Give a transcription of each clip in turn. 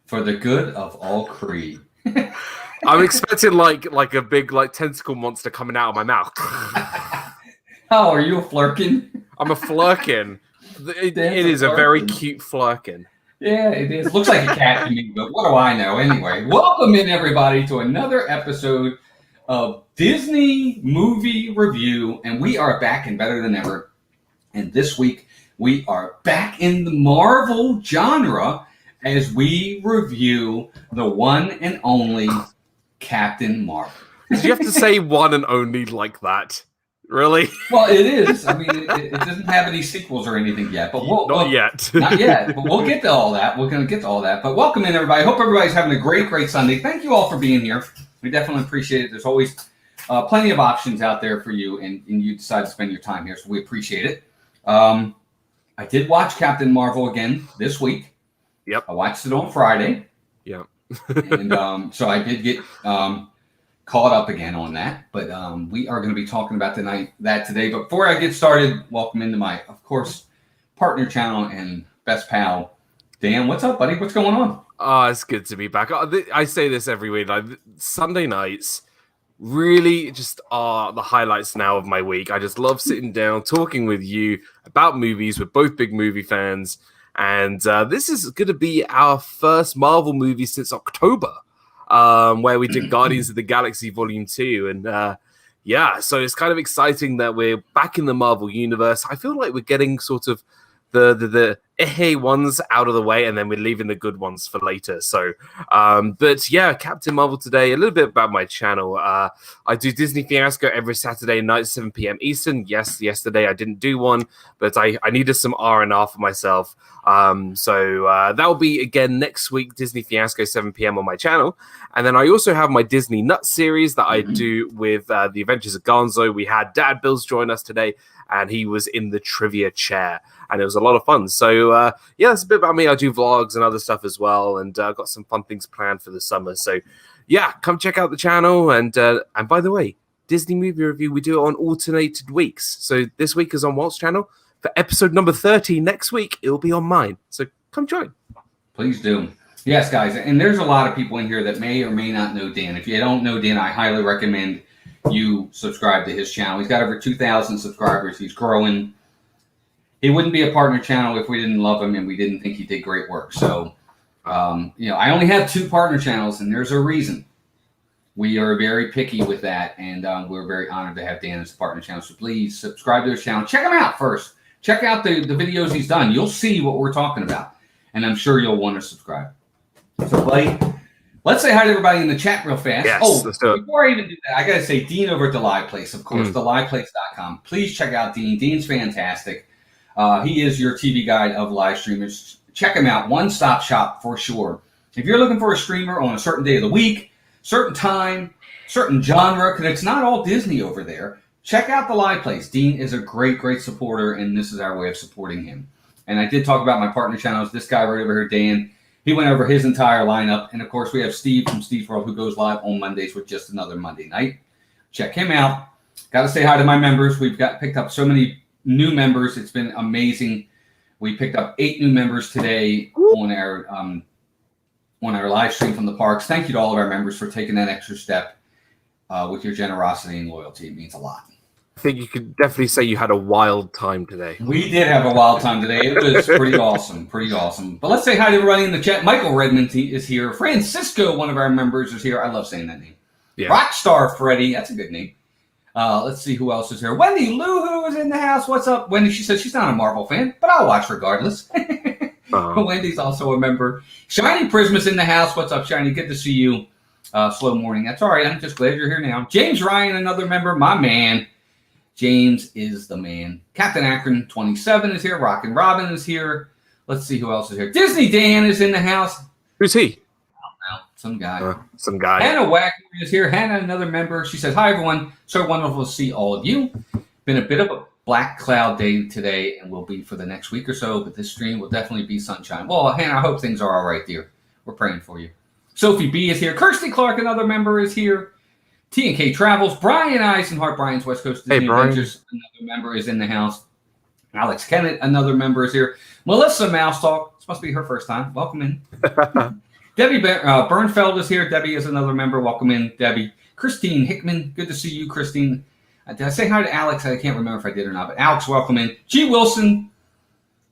for the good of all Creed. I'm expecting like a big tentacle monster coming out of my mouth. Oh, are you a flirkin? I'm a flirkin. It is a very cute flirkin. Yeah, it is. Looks like a cat to me, but what do I know? Anyway, welcome in everybody to another episode of Disney Movie Review, and we are back and better than ever. And this week we are back in the Marvel genre as we review the one and only Captain Marvel. Did you have to say one and only like that? Really? Well, it is. I mean, it doesn't have any sequels or anything yet. But not yet. Not yet. But we'll get to all that. We're going to get to all that. But welcome in, everybody. Hope everybody's having a great Sunday. Thank you all for being here. We definitely appreciate it. There's always plenty of options out there for you, and you decide to spend your time here, so we appreciate it. I did watch Captain Marvel again this week. Yep. I watched it on Friday. Yep. And so I did get caught up again on that. But we are going to be talking about that today. But before I get started, welcome into my, of course, partner channel and best pal, Dan. What's up, buddy? What's going on? Oh, it's good to be back. I say this every week. Like Sunday nights really just are the highlights now of my week. I just love sitting down, talking with you about movies. We're both big movie fans. And this is going to be our first Marvel movie since October, where we did Guardians of the Galaxy Volume 2. And yeah, so it's kind of exciting that we're back in the Marvel Universe. I feel like we're getting sort of the ones out of the way, and then we're leaving the good ones for later. So, but yeah, Captain Marvel today. A little bit about my channel. I do Disney Fiasco every Saturday night, 7 p.m. Eastern. Yes, yesterday I didn't do one, but I needed some R&R for myself. So that will be again next week, Disney Fiasco, 7 p.m. on my channel. And then I also have my Disney Nut series that I do with The Adventures of Gonzo. We had Dad Bills join us today, and he was in the trivia chair, and it was a lot of fun. So yeah, that's a bit about me. I do vlogs and other stuff as well, and I've got some fun things planned for the summer. So yeah, come check out the channel. And by the way, Disney Movie Review, we do it on alternated weeks. So this week is on Walt's channel. For episode number 30 next week, it will be on mine. So come join. Please do. Yes, guys. And there's a lot of people in here that may or may not know Dan. If you don't know Dan, I highly recommend you subscribe to his channel. He's got over 2,000 subscribers. He's growing. He wouldn't be a partner channel if we didn't love him and we didn't think he did great work. So, I only have 2 partner channels, and there's a reason. We are very picky with that, and we're very honored to have Dan as a partner channel. So please subscribe to his channel. Check him out first. Check out the videos he's done. You'll see what we're talking about, and I'm sure you'll want to subscribe. So, buddy, let's say hi to everybody in the chat real fast. Yes, let's do it. Before I even do that, I got to say Dean over at The Live Place, of course, theliveplace.com. Please check out Dean. Dean's fantastic. He is your TV guide of live streamers. Check him out. One-stop shop for sure. If you're looking for a streamer on a certain day of the week, certain time, certain genre, because it's not all Disney over there, check out The Live Place. Dean is a great supporter, and this is our way of supporting him. And I did talk about my partner channels. This guy right over here, Dan, he went over his entire lineup. And, of course, we have Steve from Steve's World, who goes live on Mondays with Just Another Monday Night. Check him out. Got to say hi to my members. We've picked up so many new members. It's been amazing. We picked up 8 new members today on our live stream from the parks. Thank you to all of our members for taking that extra step with your generosity and loyalty. It means a lot. I think you could definitely say you had a wild time today. We did have a wild time today. It was pretty awesome. But let's say hi to everybody in the chat. Michael Redmond is here. Francisco, one of our members, is here. I love saying that name. Yeah. Rockstar Freddy. That's a good name. Let's see who else is here. Wendy Lou is in the house. What's up, Wendy? She says she's not a Marvel fan, but I'll watch regardless. Wendy's also a member. Shiny Prisma's in the house. What's up, Shiny? Good to see you. Slow morning. That's all right. I'm just glad you're here now. James Ryan, another member. My man. James is the man. Captain Akron 27 is here. Rockin' Robin is here. Let's see who else is here. Disney Dan is in the house. Who's he? I don't know. Some guy. Hannah Wagner is here. Hannah, another member. She says, hi, everyone. So wonderful to see all of you. Been a bit of a black cloud day today and will be for the next week or so, but this stream will definitely be sunshine. Well, Hannah, I hope things are all right, dear. We're praying for you. Sophie B is here. Kirsty Clarke, another member, is here. T&K Travels. Bryan Eisenhart, Bryan's West Coast Disney Adventures, another member, is in the house. Alex Kennett, another member, is here. Melissa Mousetalk. This must be her first time. Welcome in. Debbie Bernfeld is here. Debbie is another member. Welcome in, Debbie. Christine Hickman, good to see you, Christine. Did I say hi to Alex? I can't remember if I did or not, but Alex, welcome in. G. Wilson,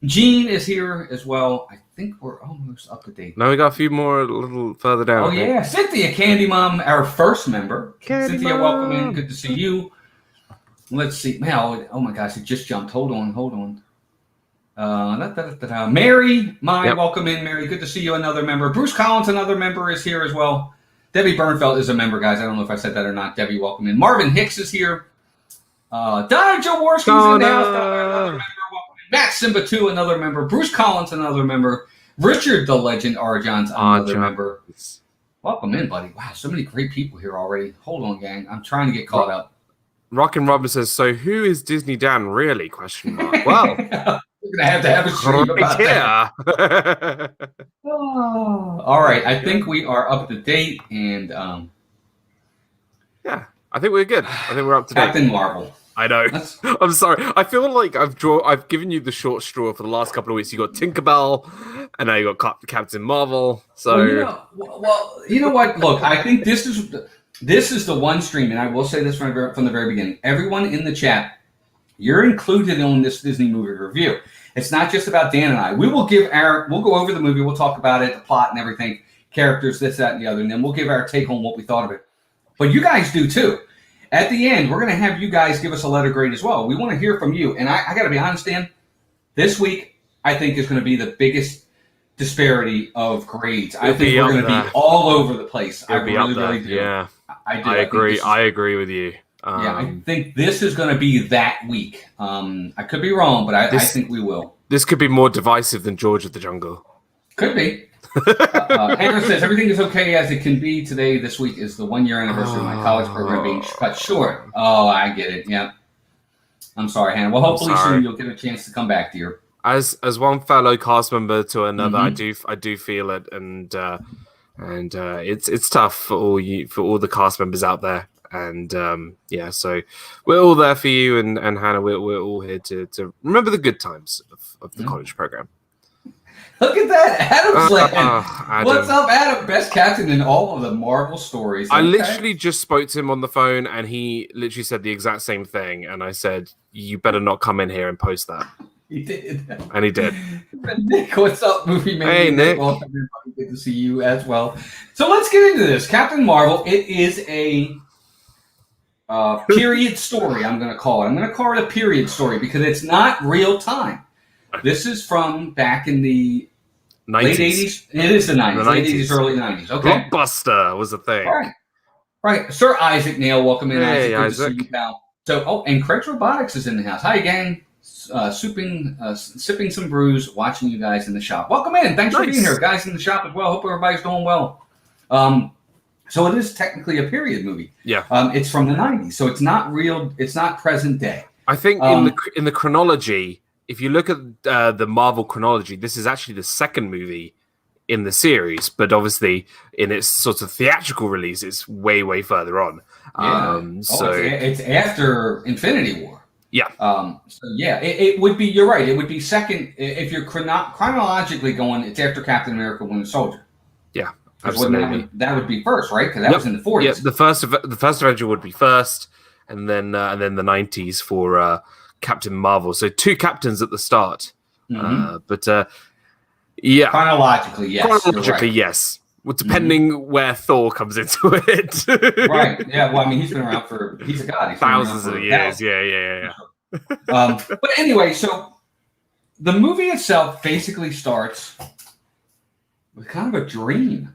Jean is here as well. I think we're almost up to date. No, we got a few more a little further down. Oh, yeah. Cynthia, Candy Mom, our first member. Candy Cynthia, Mom. welcome in. Good to see you. Let's see. Oh my gosh, it just jumped. Hold on. Mary, welcome in, Mary. Good to see you, another member. Bruce Collins, another member, is here as well. Debbie Bernfeld is a member, guys. I don't know if I said that or not. Debbie, welcome in. Marvin Hicks is here. Donna Jaworski's in the house. Another member. Welcome in. Matt Simba, too, another member. Bruce Collins, another member. Richard the Legend Arjon's another member. Welcome in, buddy. Wow, so many great people here already. Hold on, gang. I'm trying to get caught up. Rockin' Robin says, so who is Disney Dan really? Question mark. Well, we're going to have a stream about that. All right. I think we are up to date. And yeah, I think we're good. I think we're up to date. Captain Marvel. I know. I'm sorry. I feel like I've given you the short straw for the last couple of weeks. You got Tinkerbell, and now you got Captain Marvel. So, you know what? Look, I think this is the one stream, and I will say this from the very beginning. Everyone in the chat, you're included on this Disney movie review. It's not just about Dan and I. We'll go over the movie. We'll talk about it, the plot and everything, characters, this, that, and the other, and then we'll give our take on what we thought of it. But you guys do too. At the end, we're going to have you guys give us a letter grade as well. We want to hear from you. And I got to be honest, Dan, this week I think is going to be the biggest disparity of grades. I think we're going to be all over the place. I really do. Yeah, I do. I agree. I agree with you. I think this is going to be that week. I could be wrong, but I think we will. This could be more divisive than George of the Jungle. Could be. Hannah says, everything is okay as it can be today. This week is the 1-year anniversary of my college program being cut short. Oh, I get it. Yeah. I'm sorry, Hannah. Well, hopefully soon you'll get a chance to come back, dear. As one fellow cast member to another, I do feel it, and it's tough for all the cast members out there. And so we're all there for you, and Hannah, we're all here to remember the good times of the college program. Look at that, Adam's Adam. What's up, Adam? Best captain in all of the Marvel stories. Okay? I literally just spoke to him on the phone, and he literally said the exact same thing. And I said, "You better not come in here and post that." He did, and he did. Nick, what's up, movie man? Hey, Nick. Welcome, everybody. Good to see you as well. So let's get into this. Captain Marvel. It is a period story. I'm going to call it. I'm going to call it a period story because it's not real time. This is from back in the 90s. Late 80s. It is the 90s. The Late 80s, early 90s. Okay. Blockbuster was a thing. Right. Sir Isaac Nail, welcome in. Hey, Isaac. Good Isaac. to see you, pal. So, and Craig's Robotics is in the house. Hi, gang. Sipping some brews, watching you guys in the shop. Welcome in. Thanks for being here. Guys in the shop as well. Hope everybody's doing well. So it is technically a period movie. Yeah. It's from the 90s, so it's not real. It's not present day. I think in the chronology, if you look at the Marvel chronology, this is actually the second movie in the series, but obviously in its sort of theatrical release, it's way, way further on. Yeah. It's after Infinity War. Yeah. It would be. You're right. It would be second if you're chronologically going. It's after Captain America: Winter Soldier. Yeah. Absolutely. That would be first, right? Because that was in the 40s. Yeah, the first Avenger would be first, and then the 90s for Captain Marvel. So two captains at the start. Chronologically, yes. Chronologically, yes. Well, depending where Thor comes into it. Right. Yeah. Well, I mean, he's been around he's a god. Thousands of years. Yeah. But anyway, so the movie itself basically starts with kind of a dream.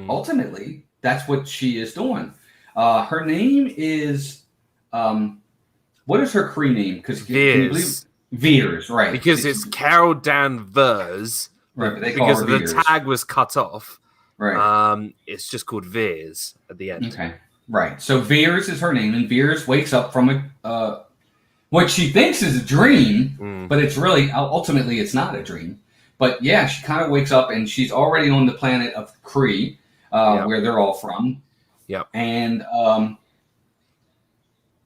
Ultimately, that's what she is doing. Her name is, what is her Cree name? Because Veers, right? Because it's Carol Danvers. Right, but they call her Veers. The tag was cut off. Right. It's just called Veers at the end. Okay. Right. So Veers is her name, and Veers wakes up from what she thinks is a dream, but it's really ultimately it's not a dream. But yeah, she kind of wakes up and she's already on the planet of Kree, where they're all from. Yep. And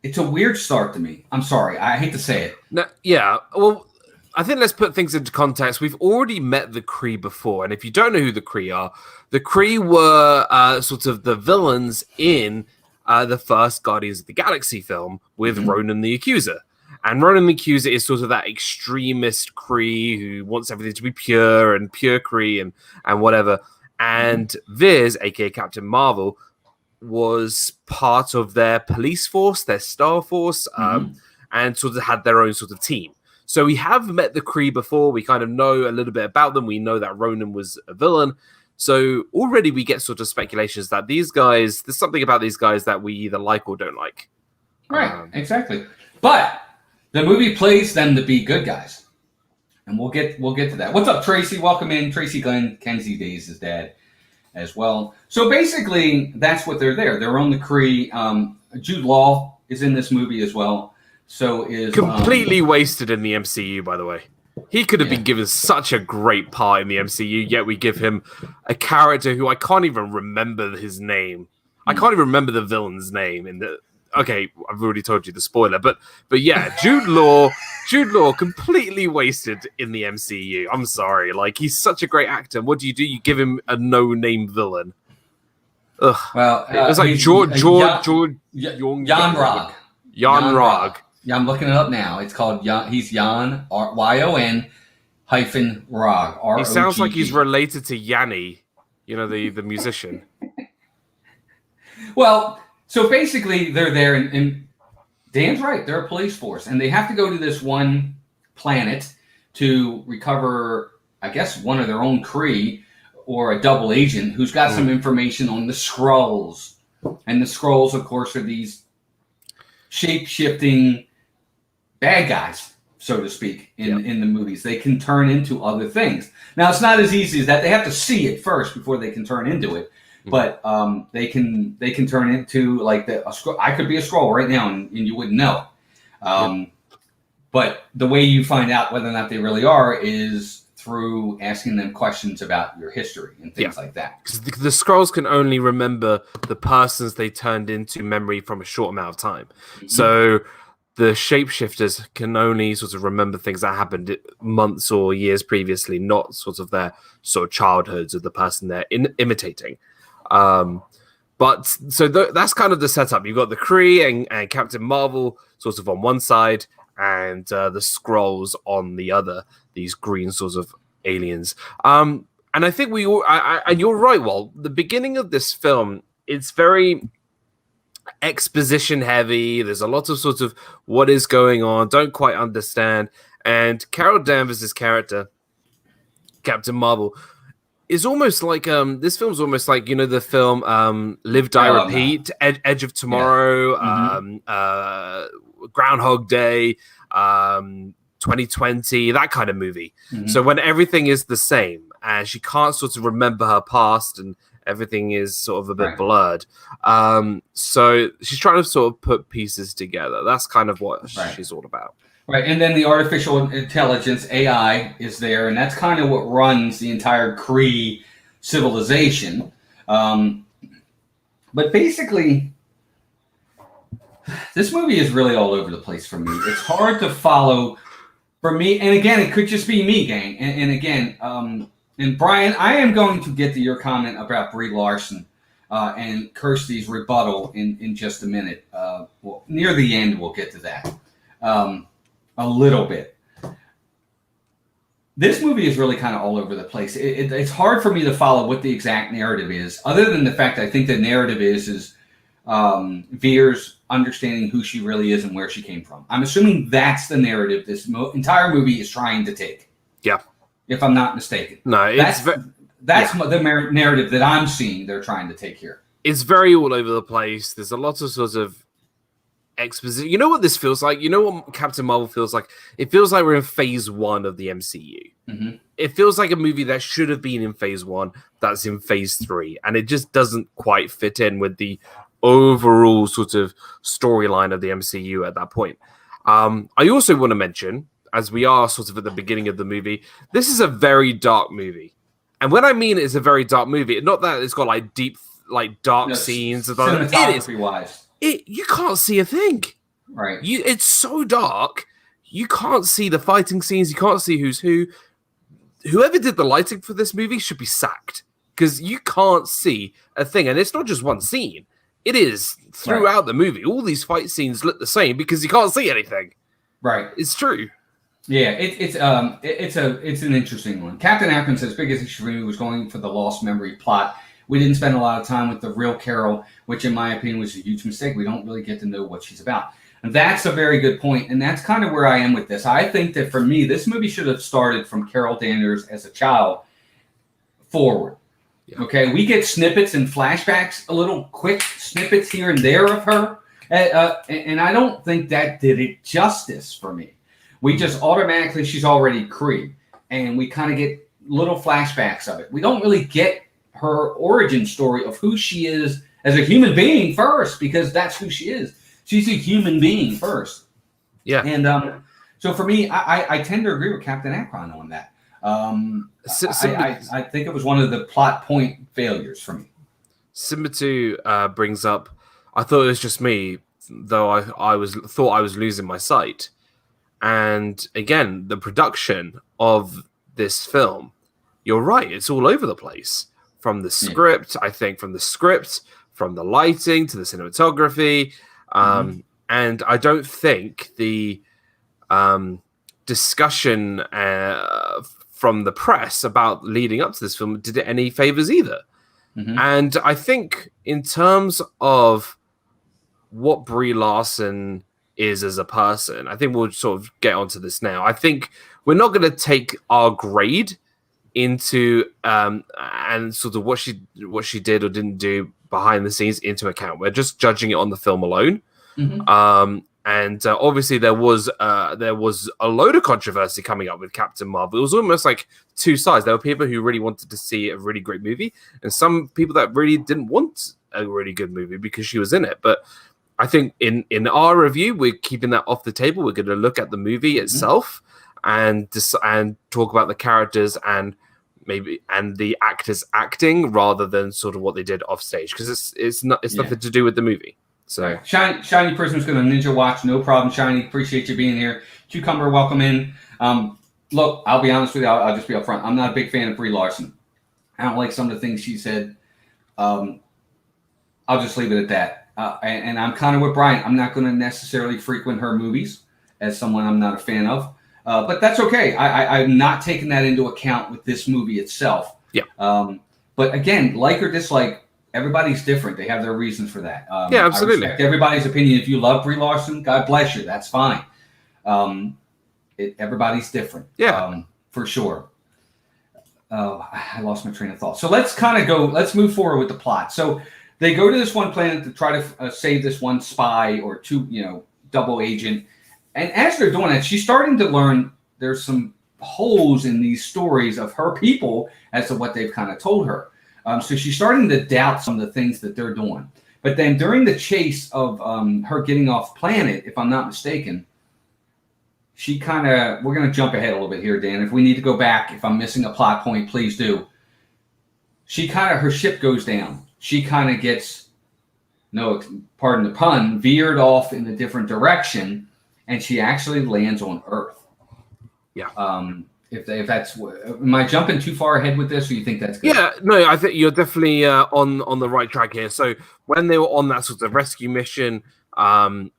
it's a weird start to me. I'm sorry. I hate to say it. No, yeah. Well, I think let's put things into context. We've already met the Kree before, and if you don't know who the Kree are, the Kree were sort of the villains in the first Guardians of the Galaxy film with Ronan the Accuser. And Ronan the Accuser is sort of that extremist Kree who wants everything to be pure and pure Kree and whatever. And Viz, aka Captain Marvel, was part of their police force, their star force, and sort of had their own sort of team. So we have met the Kree before. We kind of know a little bit about them. We know that Ronan was a villain. So already we get sort of speculations that these guys, there's something about these guys that we either like or don't like. Right, exactly. But the movie plays them to be good guys. And we'll get to that. What's up, Tracy? Welcome in. Tracy Glenn, Kenzie Days' dad as well. So basically, that's what they're there. They're on the Kree. Jude Law is in this movie as well. So is completely wasted in the MCU, by the way. He could have been given such a great part in the MCU, yet we give him a character who I can't even remember his name. I can't even remember the villain's name in the. Okay, I've already told you the spoiler, but yeah, Jude Law completely wasted in the MCU. I'm sorry, like he's such a great actor. What do? You give him a no-name villain. Ugh. Well, it was like Jan Rog. Jan Rog. Yeah, I'm looking it up now. It's called Jan. He's Jan Yon hyphen Rog. R-O-G-G. He sounds like he's related to Yanni, the musician. Well, so basically they're there, and Dan's right. They're a police force, and they have to go to this one planet to recover, I guess, one of their own Kree or a double agent who's got some information on the Skrulls. And the Skrulls, of course, are these shape-shifting bad guys, so to speak, in the movies. They can turn into other things. Now, it's not as easy as that. They have to see it first before they can turn into it. But they can turn into like I could be a Skrull right now, and you wouldn't know. But the way you find out whether or not they really are is through asking them questions about your history and things like that. Because the Skrulls can only remember the persons they turned into memory from a short amount of time. So the shapeshifters can only sort of remember things that happened months or years previously, not sort of their sort of childhoods of the person they're imitating. But so that's kind of the setup. You've got the Kree and Captain Marvel sort of on one side, and the Skrulls on the other. These green sorts of aliens. And I think we all. And you're right, Walt. The beginning of this film, it's very exposition heavy. There's a lot of sort of what is going on, don't quite understand. And Carol Danvers' character, Captain Marvel, is almost like this film's almost like the film Live Die Repeat, Edge of Tomorrow, Groundhog Day, 2020, that kind of movie. So when everything is the same and she can't sort of remember her past and everything is sort of a bit blurred. So she's trying to sort of put pieces together. That's kind of what she's all about. Right, and then the artificial intelligence, AI, is there, and that's kind of what runs the entire Kree civilization. But basically, this movie is really all over the place for me. It's hard to follow for me, and again, it could just be me, gang. And again, and Bryan, I am going to get to your comment about Brie Larson and Kirsty's rebuttal in just a minute. Well, near the end, we'll get to that. A little bit. This movie is really kind of all over the place. It's hard for me to follow what the exact narrative is, other than the fact I think the narrative is Veer's understanding who she really is and where she came from. I'm assuming that's the narrative this entire movie is trying to take. Yeah. If I'm not mistaken. No, that's the narrative that I'm seeing they're trying to take here. It's very all over the place. There's a lot of sort of exposition. You know what this feels like? You know what Captain Marvel feels like? It feels like we're in phase 1 of the MCU. It feels like a movie that should have been in phase 1 that's in phase 3, and it just doesn't quite fit in with the overall sort of storyline of the MCU at that point. I also want to mention, as we are sort of at the beginning of the movie, this is a very dark movie. And when I mean it's a very dark movie, not that it's got like deep, like dark scenes. Cinematography wise. You can't see a thing. Right. It's so dark. you can't see the fighting scenes. You can't see who's who. Whoever did the lighting for this movie should be sacked because you can't see a thing. And it's not just one scene. It is throughout the movie. All these fight scenes look the same because you can't see anything. Right. It's true. Yeah, it's an interesting one. Captain Akron says biggest issue for me was going for the lost memory plot. We didn't spend a lot of time with the real Carol, which in my opinion was a huge mistake. We don't really get to know what she's about. And that's a very good point, and that's kind of where I am with this. I think that for me, this movie should have started from Carol Danvers as a child forward. Yeah. Okay, we get snippets and flashbacks, a little quick snippets here and there of her, and I don't think that did it justice for me. We just automatically, she's already Cree, and we kind of get little flashbacks of it. We don't really get her origin story of who she is as a human being first, because that's who she is. She's a human being first. Yeah. And so for me, I tend to agree with Captain Akron on that. I think it was one of the plot point failures for me. Simbatu brings up, I thought it was just me, though I thought I was losing my sight. And again, the production of this film, you're right, it's all over the place. From the script, I think, from the lighting to the cinematography. And I don't think the discussion from the press about leading up to this film did it any favors either. And I think in terms of what Brie Larson is as a person, I think we'll sort of get onto this now. I think we're not going to take our grade into and sort of what she did or didn't do behind the scenes into account. We're just judging it on the film alone. And obviously there was a load of controversy coming up with Captain Marvel. It was almost like two sides. There were people who really wanted to see a really great movie, and some people that really didn't want a really good movie because she was in it. But I think in our review, we're keeping that off the table. We're going to look at the movie itself and talk about the characters and the actors acting rather than sort of what they did off stage, because it's nothing to do with the movie. So Shiny Prism's going to ninja watch, no problem. Shiny, appreciate you being here. Cucumber, welcome in. Look, I'll be honest with you. I'll just be upfront. I'm not a big fan of Brie Larson. I don't like some of the things she said. I'll just leave it at that. And I'm kind of with Bryan. I'm not going to necessarily frequent her movies as someone I'm not a fan of. But that's okay. I'm not taking that into account with this movie itself. Yeah. But again, like or dislike, everybody's different. They have their reasons for that. Yeah, absolutely. I respect everybody's opinion. If you love Brie Larson, God bless you. That's fine. Everybody's different. Yeah. For sure. I lost my train of thought. So let's move forward with the plot. So they go to this one planet to try to save this one spy or two, double agent. And as they're doing that, she's starting to learn there's some holes in these stories of her people as to what they've kind of told her. So she's starting to doubt some of the things that they're doing. But then during the chase of her getting off planet, if I'm not mistaken, we're going to jump ahead a little bit here, Dan. If we need to go back, if I'm missing a plot point, please do. Her ship goes down. She kind of gets, pardon the pun, veered off in a different direction, and she actually lands on Earth. Yeah. If that's, am I jumping too far ahead with this, or you think that's good? Yeah, no, I think you're definitely on the right track here. So when they were on that sort of rescue mission, the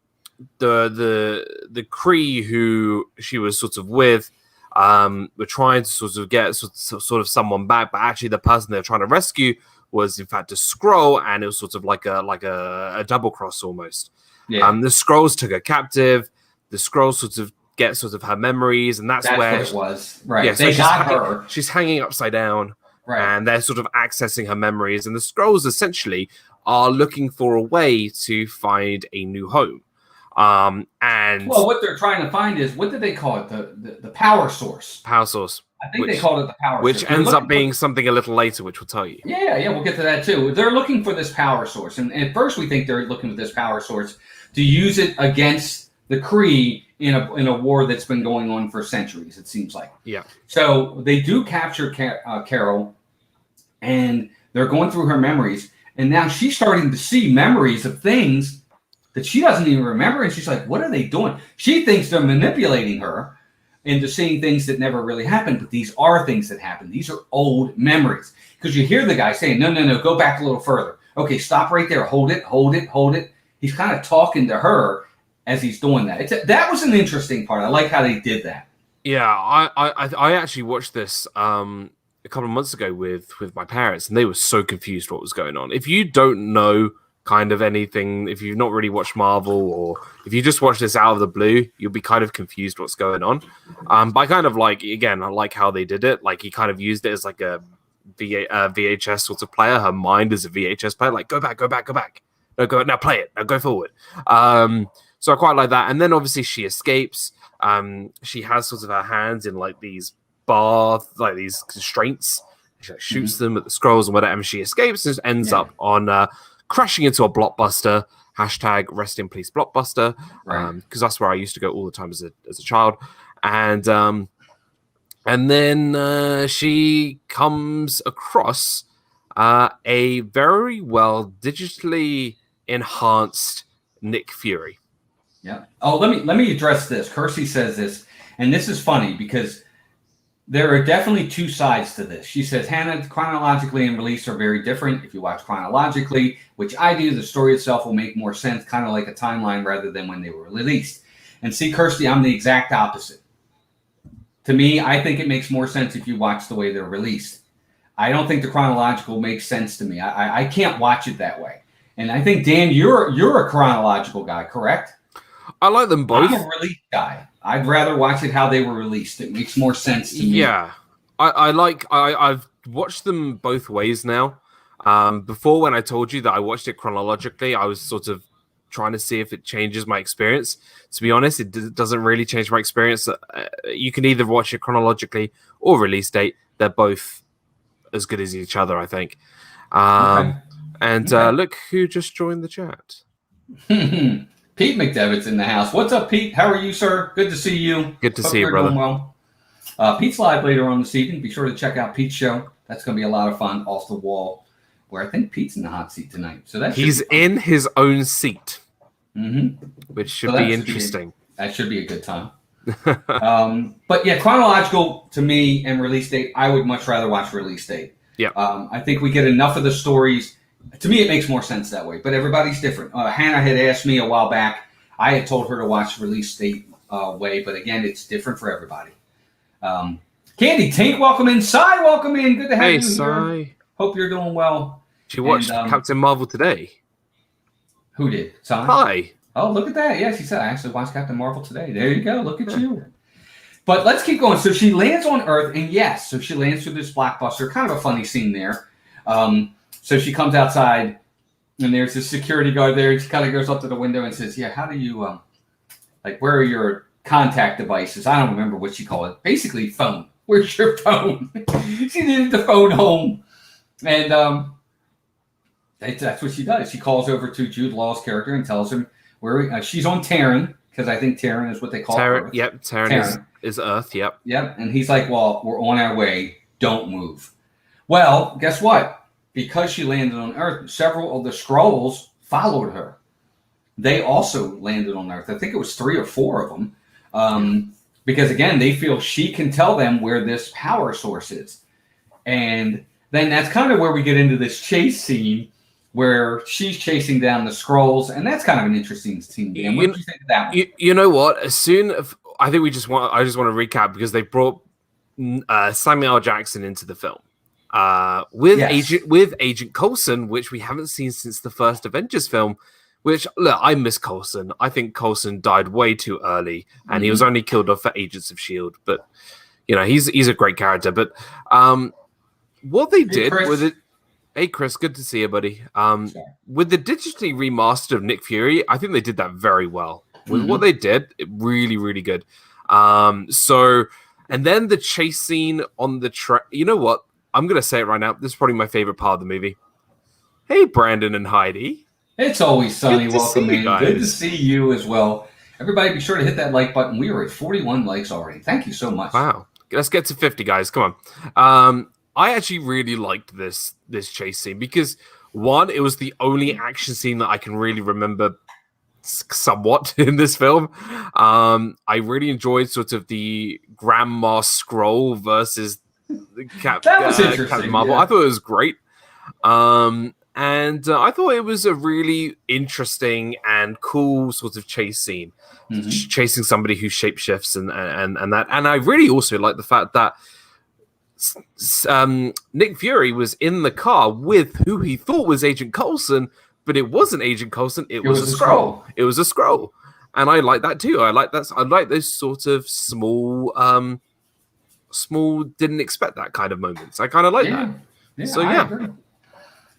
Kree who she was sort of with were trying to sort of get sort of someone back, but actually the person they were trying to rescue was in fact a Skrull, and it was sort of like a double cross almost. Yeah. The Skrulls took her captive. The Skrulls sort of get her memories, and that's where what it was. Right. Yeah, they got her. She's hanging upside down, right, and they're sort of accessing her memories. And the Skrulls essentially are looking for a way to find a new home. And what they're trying to find is, what did they call it? The power source. Power source. I think they called it the power source. Which ends up being something a little later, which we'll tell you. Yeah, we'll get to that too. They're looking for this power source, and at first we think they're looking for this power source to use it against the Kree in a war that's been going on for centuries, it seems like. Yeah. So they do capture Carol, and they're going through her memories, and now she's starting to see memories of things that she doesn't even remember. And she's like, what are they doing? She thinks they're manipulating her into seeing things that never really happened. But these are things that happened. These are old memories. Because you hear the guy saying, no, go back a little further. Okay, stop right there. Hold it. He's kind of talking to her as he's doing that. That was an interesting part. I like how they did that. Yeah, I actually watched this a couple of months ago with my parents, and they were so confused what was going on. If you don't know kind of anything, if you've not really watched Marvel, or if you just watch this out of the blue, you'll be kind of confused what's going on. But I kind of like, again, I like how they did it. Like, he kind of used it as like a VHS sort of player. Her mind is a VHS player. Like, go back. No, go now. Play it. Now go forward. So I quite like that. And then obviously she escapes. She has sort of her hands in like these like these constraints. She like, shoots them at the scrolls and whatever. And she escapes and ends up on crashing into a Blockbuster. Hashtag rest in peace Blockbuster. Because that's where I used to go all the time as a child. And then she comes across a very well digitally enhanced Nick Fury. Yeah. Oh, let me address this. Kirsty says this, and this is funny because there are definitely two sides to this. She says, Hannah, chronologically and release are very different. If you watch chronologically, which I do, the story itself will make more sense, kind of like a timeline rather than when they were released. And see, Kirsty, I'm the exact opposite. To me, I think it makes more sense if you watch the way they're released. I don't think the chronological makes sense to me. I can't watch it that way. And I think, Dan, you're a chronological guy, correct? I like them both. I'm a release guy. I'd rather watch it how they were released. It makes more sense to me. Yeah. I've watched them both ways now. Before, when I told you that I watched it chronologically, I was sort of trying to see if it changes my experience. To be honest, it doesn't really change my experience. You can either watch it chronologically or release date. They're both as good as each other, I think. Okay. And look who just joined the chat. Pete McDevitt's in the house. What's up, Pete? How are you, sir? Good to see you. Good to see you, brother. Doing well. Pete's live later on this evening. Be sure to check out Pete's show. That's going to be a lot of fun. Off the wall, where I think Pete's in the hot seat tonight. So he's in his own seat, which should be interesting. That should be a good time. But yeah, chronological to me and release date, I would much rather watch release date. Yeah. I think we get enough of the stories. To me, it makes more sense that way. But everybody's different. Hannah had asked me a while back. I had told her to watch release date way, but again, it's different for everybody. Candy Tink, welcome in. Cy, welcome in. Good to have you Cy. here. Hope you're doing well. She watched Captain Marvel today. Who did? Cy? Hi. Oh, look at that. Yeah, she said, I actually watched Captain Marvel today. There you go. Look at you. But let's keep going. So she lands on Earth, and yes, so she lands through this Blockbuster. Kind of a funny scene there. So she comes outside, and there's this security guard there. And she kind of goes up to the window and says, yeah, how do you, where are your contact devices? I don't remember what she called it. Basically, phone. Where's your phone? She needed the phone home. And that's what she does. She calls over to Jude Law's character and tells him where she's on Terran, because I think Terran is what they call it. Yep, Terran is Earth, yep. Yep, and he's like, well, we're on our way. Don't move. Well, guess what? Because she landed on Earth, several of the Skrulls followed her. They also landed on Earth. I think it was 3 or 4 of them. Because, again, they feel she can tell them where this power source is. And then that's kind of where we get into this chase scene where she's chasing down the Skrulls. And that's kind of an interesting scene. Dan, what did you think of that one? You know what? I just want to recap because they brought Samuel L. Jackson into the film. With Agent Coulson, which we haven't seen since the first Avengers film, which, look, I miss Coulson. I think Coulson died way too early, and he was only killed off for Agents of S.H.I.E.L.D., but, you know, he's a great character. But what they did with it... Hey, Chris, good to see you, buddy. With the digitally remastered of Nick Fury, I think they did that very well. With what they did, really, really good. And then the chase scene on the track... You know what? I'm going to say it right now. This is probably my favorite part of the movie. Hey, Brandon and Heidi. It's always sunny. Welcome in. Good to see you as well. Everybody be sure to hit that like button. We are at 41 likes already. Thank you so much. Wow. Let's get to 50, guys. Come on. I actually really liked this chase scene because, one, it was the only action scene that I can really remember somewhat in this film. I really enjoyed sort of the Grandma Skrull versus the That was interesting. Captain Marvel. Yeah. I thought it was great. And I thought it was a really interesting and cool sort of chase scene, chasing somebody who shapeshifts and that. And I really also like the fact that Nick Fury was in the car with who he thought was Agent Coulson, but it wasn't Agent Coulson. It was a Skrull. It was a Skrull, and I like that too. I like those sort of small, didn't expect that kind of moments. I kind of like that. Yeah, so I agree.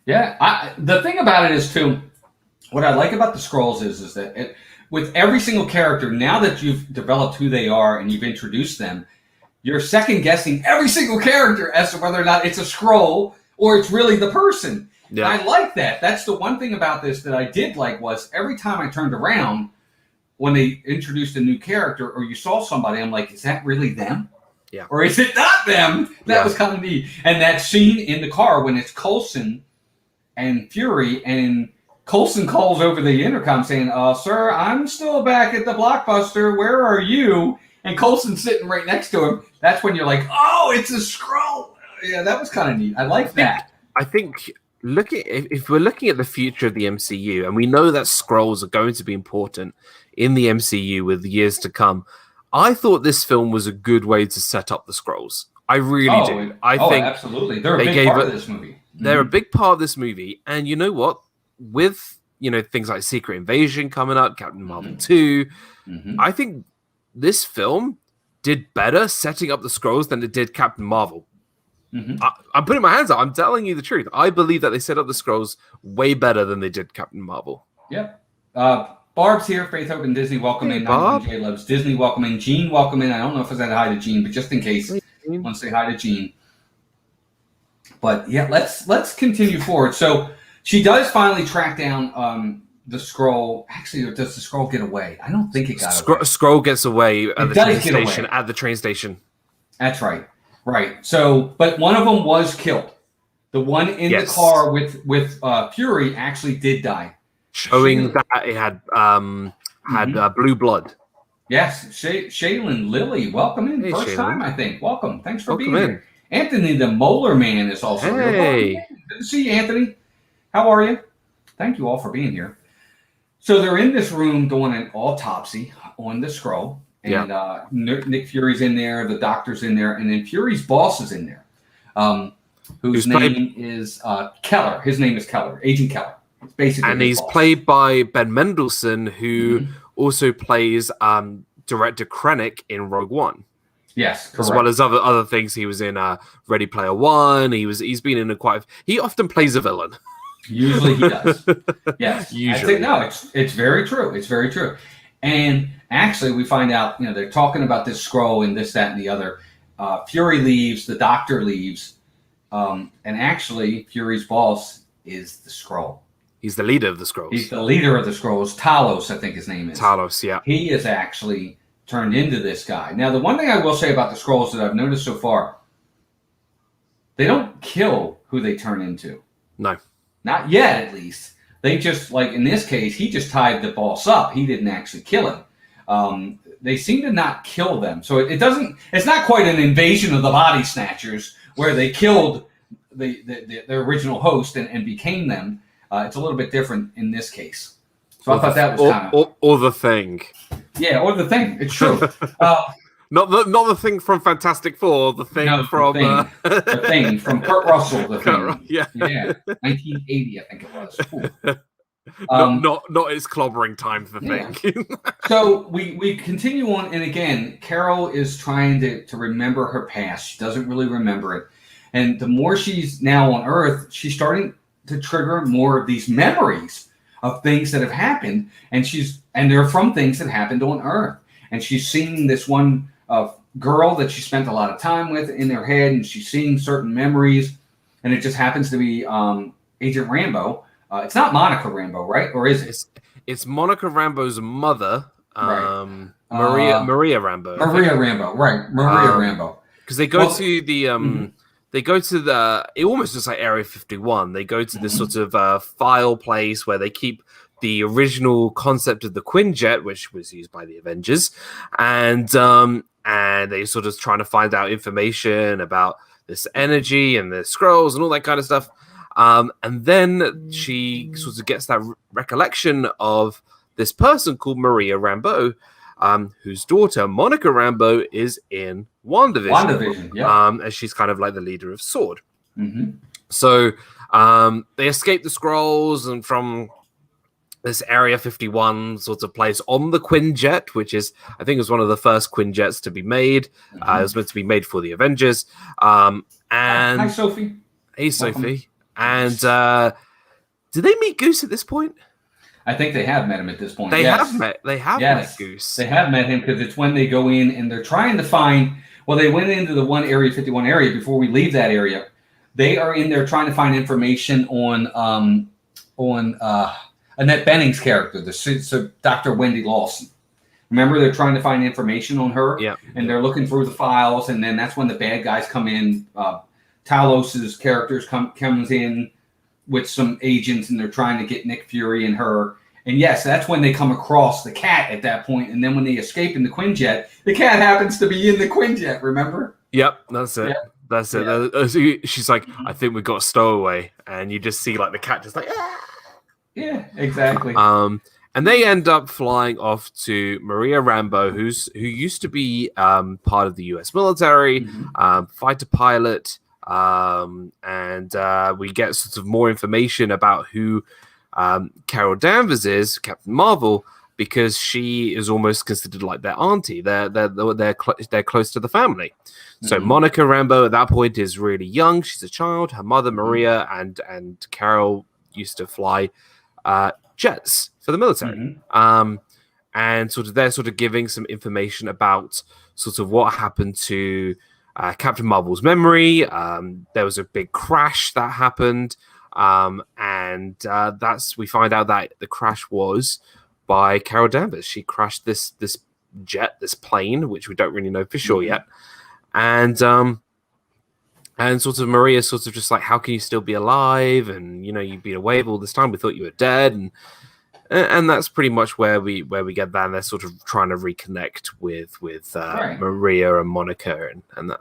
Yeah, the thing about it is too. What I like about the Skrulls is that with every single character, now that you've developed who they are and you've introduced them, you're second guessing every single character as to whether or not it's a Skrull or it's really the person. Yeah. I like that. That's the one thing about this that I did like was every time I turned around when they introduced a new character or you saw somebody, I'm like, is that really them? Yeah. Or is it not them? That was kind of neat. And that scene in the car when it's Coulson and Fury, and Coulson calls over the intercom saying, sir, I'm still back at the Blockbuster. Where are you? And Coulson's sitting right next to him. That's when you're like, oh, it's a Skrull. Yeah, that was kind of neat. I like that. I think if we're looking at the future of the MCU, and we know that Skrulls are going to be important in the MCU with years to come, I thought this film was a good way to set up the Skrulls. I really do. I think absolutely. They're a big part of this movie. They're a big part of this movie. And you know what? With things like Secret Invasion coming up, Captain Marvel 2, I think this film did better setting up the Skrulls than it did Captain Marvel. I'm putting my hands up. I'm telling you the truth. I believe that they set up the Skrulls way better than they did Captain Marvel. Yep. Barb's here. Faith, Hope, and Disney. Welcome in. Barb. Jay loves Disney. Welcome in. Gene, welcome in. I don't know if I said hi to Gene, but just in case, I want to say hi to Gene. But yeah, let's continue forward. So she does finally track down the Skrull. Actually, does the Skrull get away? I don't think it got away. Skrull gets away at the train station. At the train station. That's right. Right. So, but one of them was killed. The one in the car with Fury actually did die, showing that it had blue blood. Yes, Shaylin Lilly, welcome in. First Shaylin. Time, I think. Welcome. Thanks for being here. Anthony, the Molar Man, is also here. Good to see you, Anthony. How are you? Thank you all for being here. So they're in this room doing an autopsy on the Skrull. And Nick Fury's in there, the doctor's in there, and then Fury's boss is in there, whose name is Keller. His name is Keller, Agent Keller. It's basically and he's played by Ben Mendelsohn, who also plays director Krennic in Rogue One. Yes, correct. As well as other things. He was in Ready Player One. He's been in he often plays a villain. Usually he does. Yes. Usually. It's very true. It's very true. And actually, we find out, they're talking about this Skrull and this, that, and the other. Fury leaves, the doctor leaves, and actually, Fury's boss is the Skrull. He's the leader of the Skrulls. He's the leader of the Skrulls. Talos, I think his name is. Talos, yeah. He is actually turned into this guy. Now, the one thing I will say about the Skrulls that I've noticed so far, they don't kill who they turn into. No. Not yet, at least. They just, like in this case, he just tied the boss up. He didn't actually kill him. They seem to not kill them. So it's not quite an invasion of the body snatchers where they killed the original host and became them. It's a little bit different in this case. So I thought that was kind of... Or the Thing. Yeah, or the Thing. It's true. Not the Thing from Fantastic Four, the Thing from... The Thing from Kurt Russell, the Thing. Yeah. 1980, I think it was. Not its clobbering time for the Thing. So we continue on, and again, Carol is trying to remember her past. She doesn't really remember it. And the more she's now on Earth, she's starting to trigger more of these memories of things that have happened, and they're from things that happened on Earth. And she's seeing this one girl that she spent a lot of time with in her head, and she's seeing certain memories, and it just happens to be Agent Rambo. It's not Monica Rambo, right? Or is it? It's Monica Rambo's mother, right. Maria Rambo. Maria Rambo, right? Maria Rambo. Because they go to the they go to the, it almost looks like Area 51. They go to this sort of file place where they keep the original concept of the Quinjet, which was used by the Avengers, and they sort of trying to find out information about this energy and the Skrulls and all that kind of stuff. And then she sort of gets that recollection of this person called Maria Rambeau, whose daughter, Monica Rambeau, is in WandaVision. As she's kind of like the leader of SWORD. Mm-hmm. So they escape the Skrulls and from this Area 51 sort of place on the Quinjet, which is, I think, was one of the first Quinjets to be made. It was meant to be made for the Avengers. And hi, Sophie. Hey, Sophie. And did they meet Goose at this point? I think they have met him at this point. They have met Goose. They have met him because it's when they go in and they're trying to find. Well, they went into the one Area 51 area before we leave that area. They are in there trying to find information on Annette Bening's character, so Dr. Wendy Lawson. Remember, they're trying to find information on her, and they're looking through the files, and then that's when the bad guys come in. Talos's characters comes in with some agents, and they're trying to get Nick Fury and her. And yes, that's when they come across the cat at that point. And then when they escape in the Quinjet, the cat happens to be in the Quinjet, remember? Yep, that's it. Yep. That's it. Yeah. She's like, I think we got a stowaway. And you just see like the cat just like, ah! Yeah, exactly. And they end up flying off to Maria Rambeau, who used to be part of the US military, fighter pilot. And we get sort of more information about who Carol Danvers is, Captain Marvel, because she is almost considered like their auntie. They're close to the family. So Monica Rambeau at that point is really young. She's a child. Her mother Maria and Carol used to fly jets for the military. And sort of they're sort of giving some information about sort of what happened to Captain Marvel's memory. There was a big crash that happened. And we find out that the crash was by Carol Danvers. She crashed this jet, this plane, which we don't really know for sure yet. And sort of Maria sort of just like, how can you still be alive? And, you know, you've been away all this time. We thought you were dead. And that's pretty much where we get that. And they're sort of trying to reconnect with Maria and Monica and that.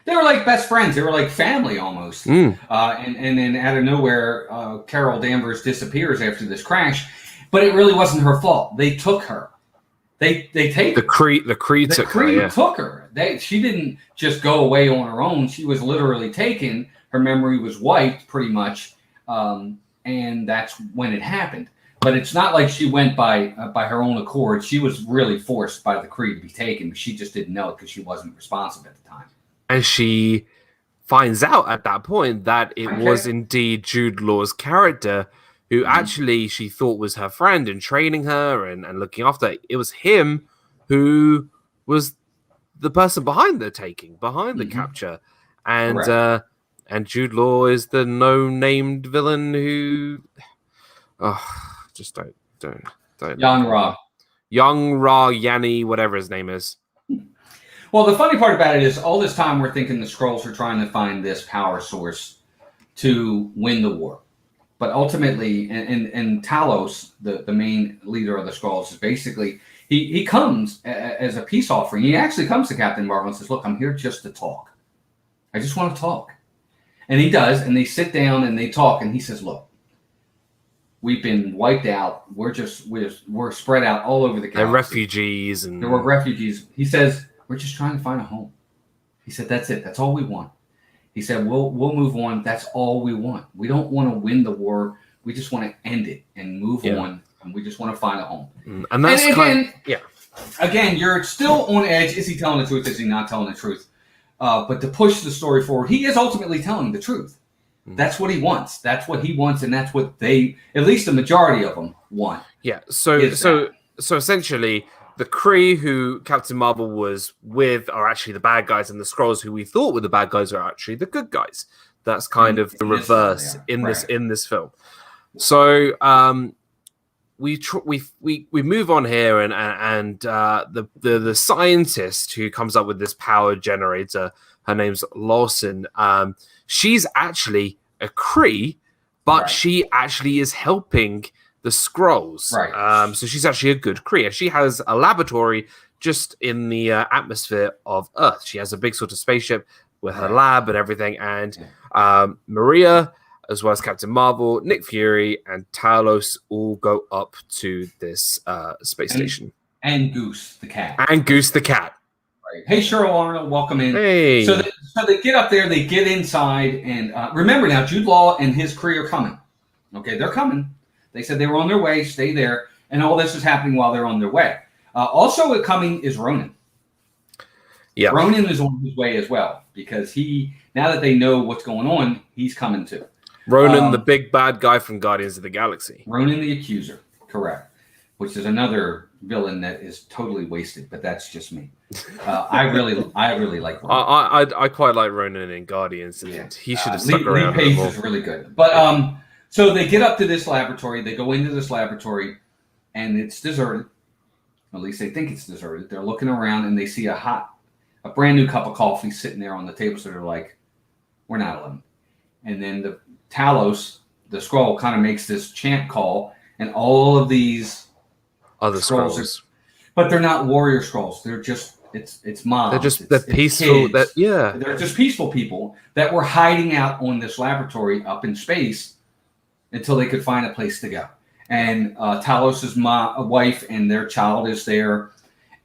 They were like best friends. They were like family almost. And then out of nowhere, Carol Danvers disappears after this crash. But it really wasn't her fault. They took her. They take the Kree took her. She didn't just go away on her own. She was literally taken. Her memory was wiped pretty much, and that's when it happened. But it's not like she went by her own accord. She was really forced by the Kree to be taken, but she just didn't know it because she wasn't responsible at the time. And she finds out at that point that it was indeed Jude Law's character, who actually she thought was her friend and training her and looking after her. It was him who was the person behind the taking, behind the capture. And Jude Law is the no-named villain who... just don't. Young Ra Yanni, whatever his name is. Well, the funny part about it is all this time we're thinking the Skrulls are trying to find this power source to win the war. But ultimately, and Talos, the main leader of the Skrulls, is basically, he comes as a peace offering. He actually comes to Captain Marvel and says, look, I'm here just to talk. I just want to talk. And he does, and they sit down and they talk, and he says, look, we've been wiped out. We're spread out all over the galaxy. They're refugees. There were refugees. He says, we're just trying to find a home. He said, that's it. That's all we want. He said, we'll move on. That's all we want. We don't want to win the war. We just want to end it and move on. And we just want to find a home. And that's again, you're still on edge. Is he telling the truth? Is he not telling the truth? But to push the story forward, he is ultimately telling the truth. That's what he wants. That's what he wants, and that's what they, at least the majority of them, want. Yeah. So essentially, the Kree who Captain Marvel was with are actually the bad guys, and the Skrulls who we thought were the bad guys are actually the good guys. That's kind of the reverse in this film. So we move on here, and the scientist who comes up with this power generator, her name's Lawson. She's actually a Kree, but she actually is helping the scrolls. Right. So she's actually a good creator. She has a laboratory just in the atmosphere of Earth. She has a big sort of spaceship with her lab and everything. And Maria, as well as Captain Marvel, Nick Fury, and Talos all go up to this space station. And Goose the cat. And Goose the cat. Right. Hey, Sheryl Arnold, welcome in. Hey. So they get up there, they get inside, and remember now, Jude Law and his crew are coming. Okay, they're coming. They said they were on their way, stay there, and all this is happening while they're on their way. Also coming is Ronan. Yeah, Ronan is on his way as well, because now that they know what's going on, he's coming too. Ronan, the big bad guy from Guardians of the Galaxy. Ronan the Accuser, correct. Which is another villain that is totally wasted, but that's just me. I really like Ronan. I quite like Ronan in Guardians, and he should have stuck around. Lee Pace is really good. But so they get up to this laboratory, they go into this laboratory, and it's deserted. At least they think it's deserted. They're looking around and they see a brand new cup of coffee sitting there on the table, so they're like, we're not alone. And then the Talos, the Skrull, kind of makes this chant call, and all of these other Skrulls, but they're not warrior Skrulls. They're just it's moms. They're peaceful. They're just peaceful people that were hiding out on this laboratory up in space until they could find a place to go. And Talos' wife and their child is there,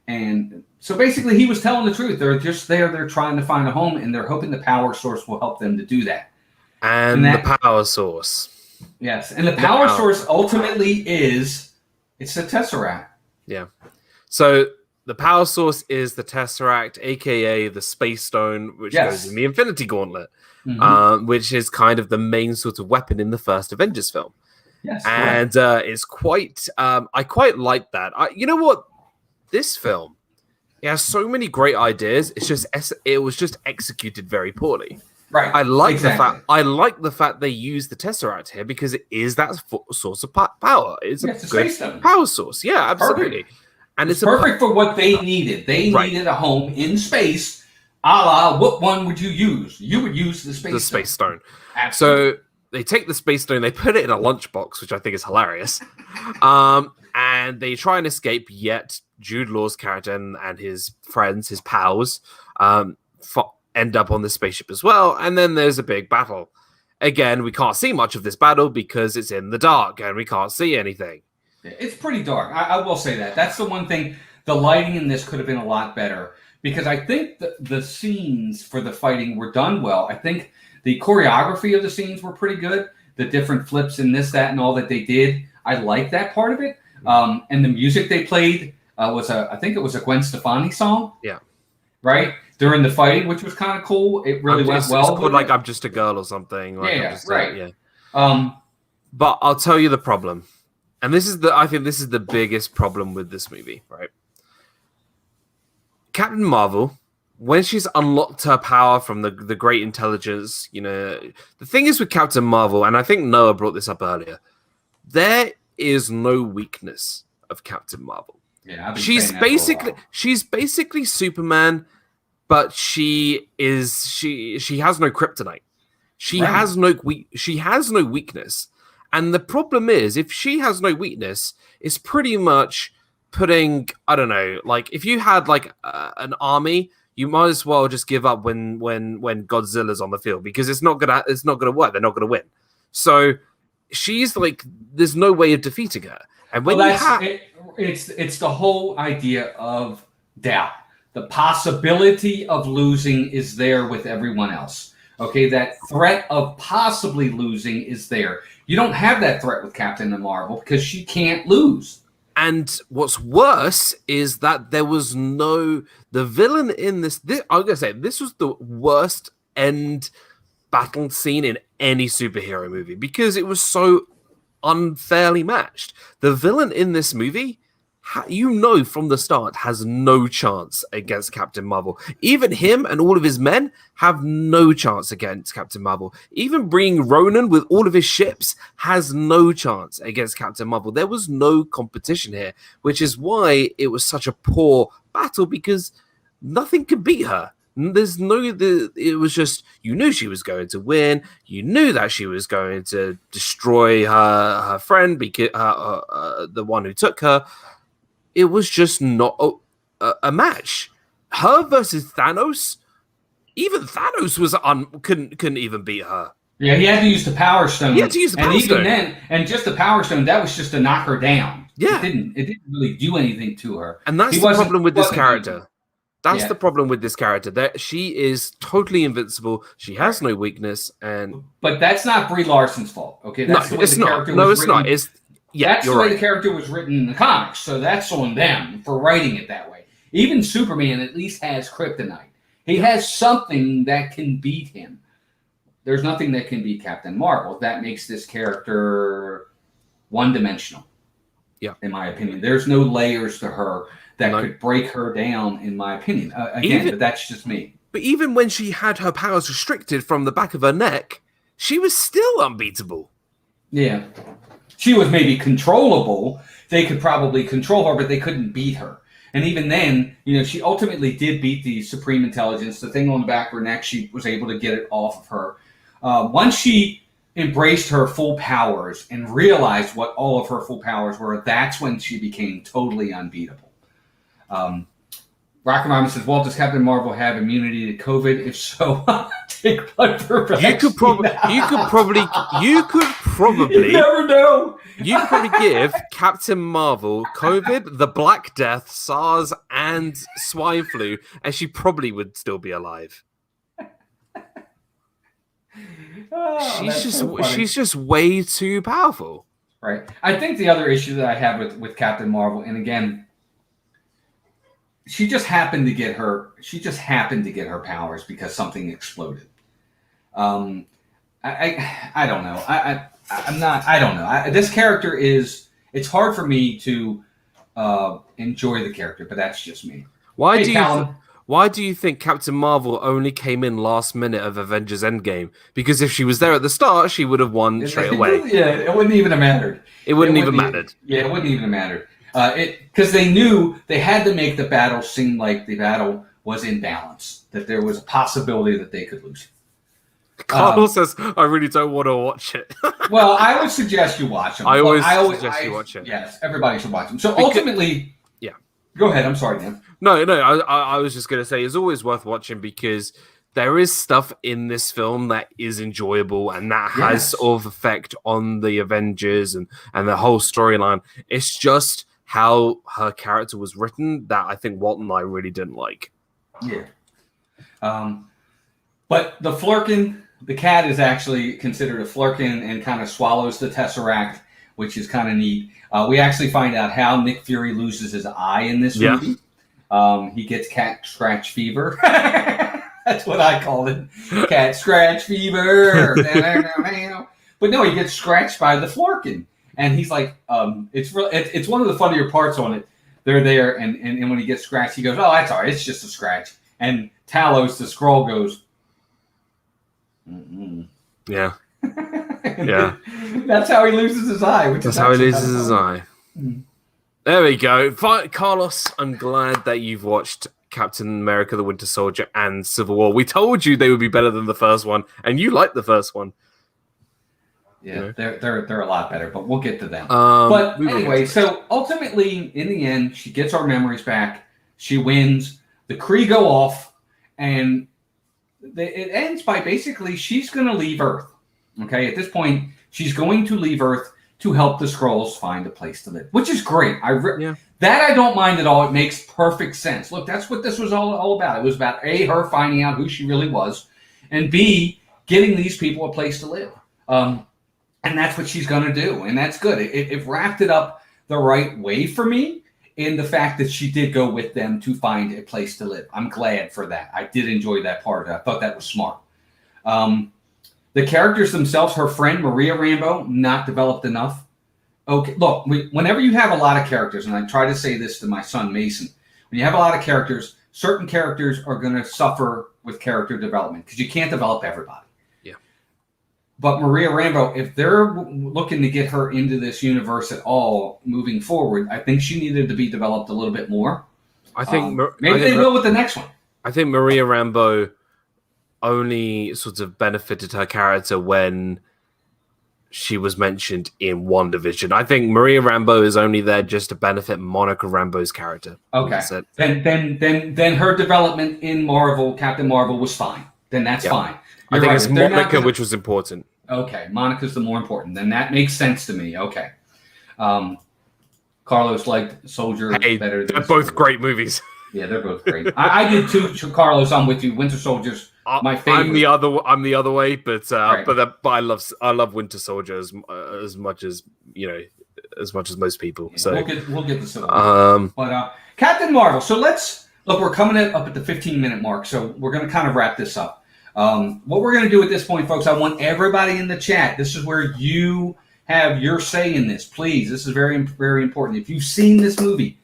and so basically he was telling the truth. They're just there. They're trying to find a home, and they're hoping the power source will help them to do that. And the power source. Yes, and the power source ultimately it's the Tesseract. Yeah. So the power source is the Tesseract, aka the Space Stone, which goes in the Infinity Gauntlet, which is kind of the main sort of weapon in the first Avengers film. Yes, and it's quite. I quite like that. You know what? This film, it has so many great ideas. It was just executed very poorly. Right. I like the fact they use the Tesseract here, because it is that source of power. It's a good power source. Yeah, absolutely. Perfect. And it's perfect for what they needed. They needed a home in space. A la, what one would you use? You would use the Space Stone. Absolutely. So they take the Space Stone, they put it in a lunchbox, which I think is hilarious. And they try and escape, yet Jude Law's character and his friends, his pals, end up on the spaceship as well, and then there's a big battle. Again, we can't see much of this battle because it's in the dark and we can't see anything. It's pretty dark. I will say that. That's the one thing. The lighting in this could have been a lot better, because I think the scenes for the fighting were done well. I think the choreography of the scenes were pretty good. The different flips and this, that, and all that they did, I like that part of it. And the music they played I think it was a Gwen Stefani song. Yeah. Right? During the fighting, which was kind of cool. It really went well. It's called like I'm Just a Girl or something. Like, right. But I'll tell you the problem. And I think this is the biggest problem with this movie, right? Captain Marvel, when she's unlocked her power from the great intelligence, the thing is with Captain Marvel, and I think Noah brought this up earlier, there is no weakness of Captain Marvel. Yeah, she's basically Superman, but she has no kryptonite. She has no weakness. And the problem is, if she has no weakness, it's pretty much putting, I don't know, like if you had like an army, you might as well just give up when Godzilla's on the field, because it's not gonna work. They're not gonna win. So she's like, there's no way of defeating her. And when it's the whole idea of doubt. The possibility of losing is there with everyone else. Okay, that threat of possibly losing is there. You don't have that threat with Captain Marvel because she can't lose. And what's worse is that there was the villain in this. I'm gonna say this was the worst end battle scene in any superhero movie, because it was so unfairly matched. The villain in this movie, from the start, has no chance against Captain Marvel. Even him and all of his men have no chance against Captain Marvel. Even bringing Ronan with all of his ships has no chance against Captain Marvel. There was no competition here, which is why it was such a poor battle, because nothing could beat her. There's no. It was just you knew she was going to win. You knew that she was going to destroy her friend, because the one who took her. It was just not a match. Her versus Thanos. Even Thanos was couldn't even beat her. Yeah, he had to use the Power Stone. He had to use the Power and Stone. even then, and just the Power Stone, that was just to knock her down. Yeah, it didn't really do anything to her. And that's the problem with this character. That's the problem with this character. That she is totally invincible. She has no weakness, but that's not Brie Larson's fault. Okay, that's it's not. No, it's not. It's that's the way the character was written in the comics. So that's on them for writing it that way. Even Superman at least has kryptonite. He has something that can beat him. There's nothing that can beat Captain Marvel. That makes this character one-dimensional. Yeah, in my opinion, there's no layers to her that could break her down. In my opinion, but that's just me. But even when she had her powers restricted from the back of her neck, she was still unbeatable. Yeah, she was maybe controllable. They could probably control her, but they couldn't beat her. And even then, she ultimately did beat the Supreme Intelligence. The thing on the back of her neck, she was able to get it off of her. Once she embraced her full powers and realized what all of her full powers were, that's when she became totally unbeatable. Rocket Mama says, "Walt, does Captain Marvel have immunity to COVID? If so, take blood for vaccine." You could probably. You never know. You could probably give Captain Marvel COVID, the Black Death, SARS, and swine flu, and she probably would still be alive. She's just way too powerful. Right. I think the other issue that I have with Captain Marvel, and again, she just happened to get her powers because something exploded. I don't know. I don't know. This character it's hard for me to enjoy the character, but that's just me. Why do you think Captain Marvel only came in last minute of Avengers Endgame? Because if she was there at the start, she would have won straight away. Yeah, it wouldn't even have mattered. It wouldn't even mattered. Yeah, it wouldn't even have mattered. Because they knew they had to make the battle seem like the battle was in balance, that there was a possibility that they could lose. Carl says, "I really don't want to watch it." Well, I would suggest you watch them. I always suggest you watch it. Yes, everybody should watch them. So ultimately, yeah. Go ahead. I'm sorry, Dan. No. I was just going to say it's always worth watching because there is stuff in this film that is enjoyable and that has sort of effect on the Avengers and the whole storyline. It's just how her character was written that I think Walt and I really didn't like. Yeah. But the Flurkin, the cat is actually considered a Flurkin and kind of swallows the Tesseract, which is kind of neat. We actually find out how Nick Fury loses his eye in this movie. He gets cat scratch fever. That's what I call it. Cat scratch fever. But no, he gets scratched by the Flurkin. And he's like, it's one of the funnier parts on it. They're there, and when he gets scratched, he goes, "Oh, that's all right. It's just a scratch." And Talos, the Skrull, goes, "Mm-mm." Yeah. Yeah. That's how he loses his eye. That's how he loses his eye. There we go. Carlos, I'm glad that you've watched Captain America, the Winter Soldier, and Civil War. We told you they would be better than the first one, and you liked the first one. Yeah, they're a lot better, but we'll get to them. But anyway, so ultimately, in the end, she gets our memories back. She wins. The Kree go off, and it ends by basically she's going to leave Earth. Okay, at this point, she's going to leave Earth to help the Skrulls find a place to live, which is great. That I don't mind at all. It makes perfect sense. Look, that's what this was all about. It was about A, her finding out who she really was, and B, getting these people a place to live. And that's what she's going to do, and that's good. It wrapped it up the right way for me in the fact that she did go with them to find a place to live. I'm glad for that. I did enjoy that part of it. I thought that was smart. The characters themselves, her friend, Maria Rambeau, not developed enough. Okay, look, whenever you have a lot of characters, and I try to say this to my son, Mason, when you have a lot of characters, certain characters are going to suffer with character development because you can't develop everybody. But Maria Rambeau, if they're looking to get her into this universe at all moving forward, I think she needed to be developed a little bit more. I think maybe they will with the next one. I think Maria Rambeau only sort of benefited her character when she was mentioned in WandaVision. I think Maria Rambeau is only there just to benefit Monica Rambeau's character. Okay. Then her development in Marvel, Captain Marvel, was fine. Then that's fine. I think it's Monica which was important. Okay, Monica's the more important. Then that makes sense to me. Okay. Carlos liked Soldier better than they're both great movies. Yeah, they're both great. I did too, Carlos. I'm with you. Winter Soldier's my favorite. I'm the other way, but I love Winter Soldier as much as most people. Yeah, so we'll get to Civil War. But Captain Marvel. So let's look. We're coming up at the 15-minute mark, so we're going to kind of wrap this up. What we're going to do at this point, folks, I want everybody in the chat. This is where you have your say in this. Please, this is very, very important. If you've seen this movie,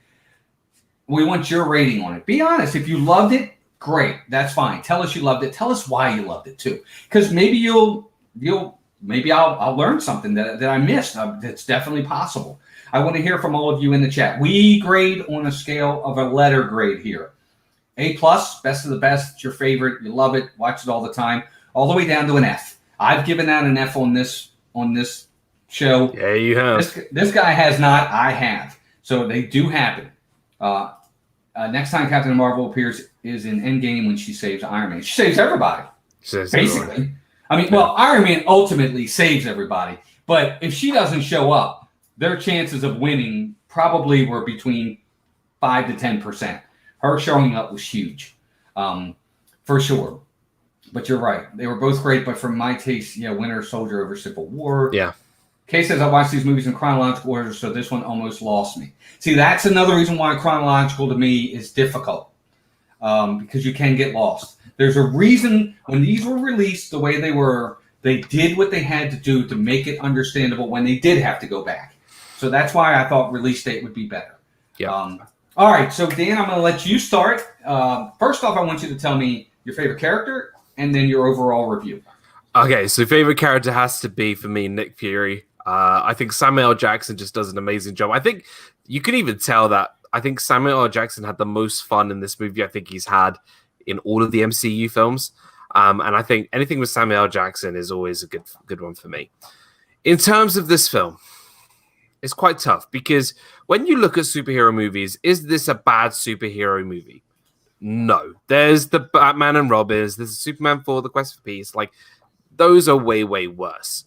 we want your rating on it. Be honest. If you loved it, great. That's fine. Tell us you loved it. Tell us why you loved it too. Because maybe I'll learn something that I missed. That's definitely possible. I want to hear from all of you in the chat. We grade on a scale of a letter grade here. A+, best of the best. It's your favorite. You love it. Watch it all the time. All the way down to an F. I've given out an F on this show. Yeah, you have. This guy has not. I have. So they do happen. Next time Captain Marvel appears is in Endgame when she saves Iron Man. She saves everybody, basically. I mean, well, Iron Man ultimately saves everybody, but if she doesn't show up, their chances of winning probably were between 5 to 10%. Her showing up was huge, for sure. But you're right; they were both great. But for my taste, Winter Soldier over Civil War. Yeah. Kay says, I watch these movies in chronological order, so this one almost lost me. See, that's another reason why chronological to me is difficult, because you can get lost. There's a reason when these were released the way they were, they did what they had to do to make it understandable when they did have to go back. So that's why I thought release date would be better. Yeah. All right, so Dan, I'm going to let you start. First off, I want you to tell me your favorite character and then your overall review. Okay, so favorite character has to be, for me, Nick Fury. I think Samuel L. Jackson just does an amazing job. I think you can even tell that I think Samuel L. Jackson had the most fun in this movie I think he's had in all of the MCU films. And I think anything with Samuel L. Jackson is always a good one for me. In terms of this film, it's quite tough because when you look at superhero movies, is this a bad superhero movie? No. There's the Batman and Robins, there's Superman 4, The Quest for Peace. Like, those are way, way worse.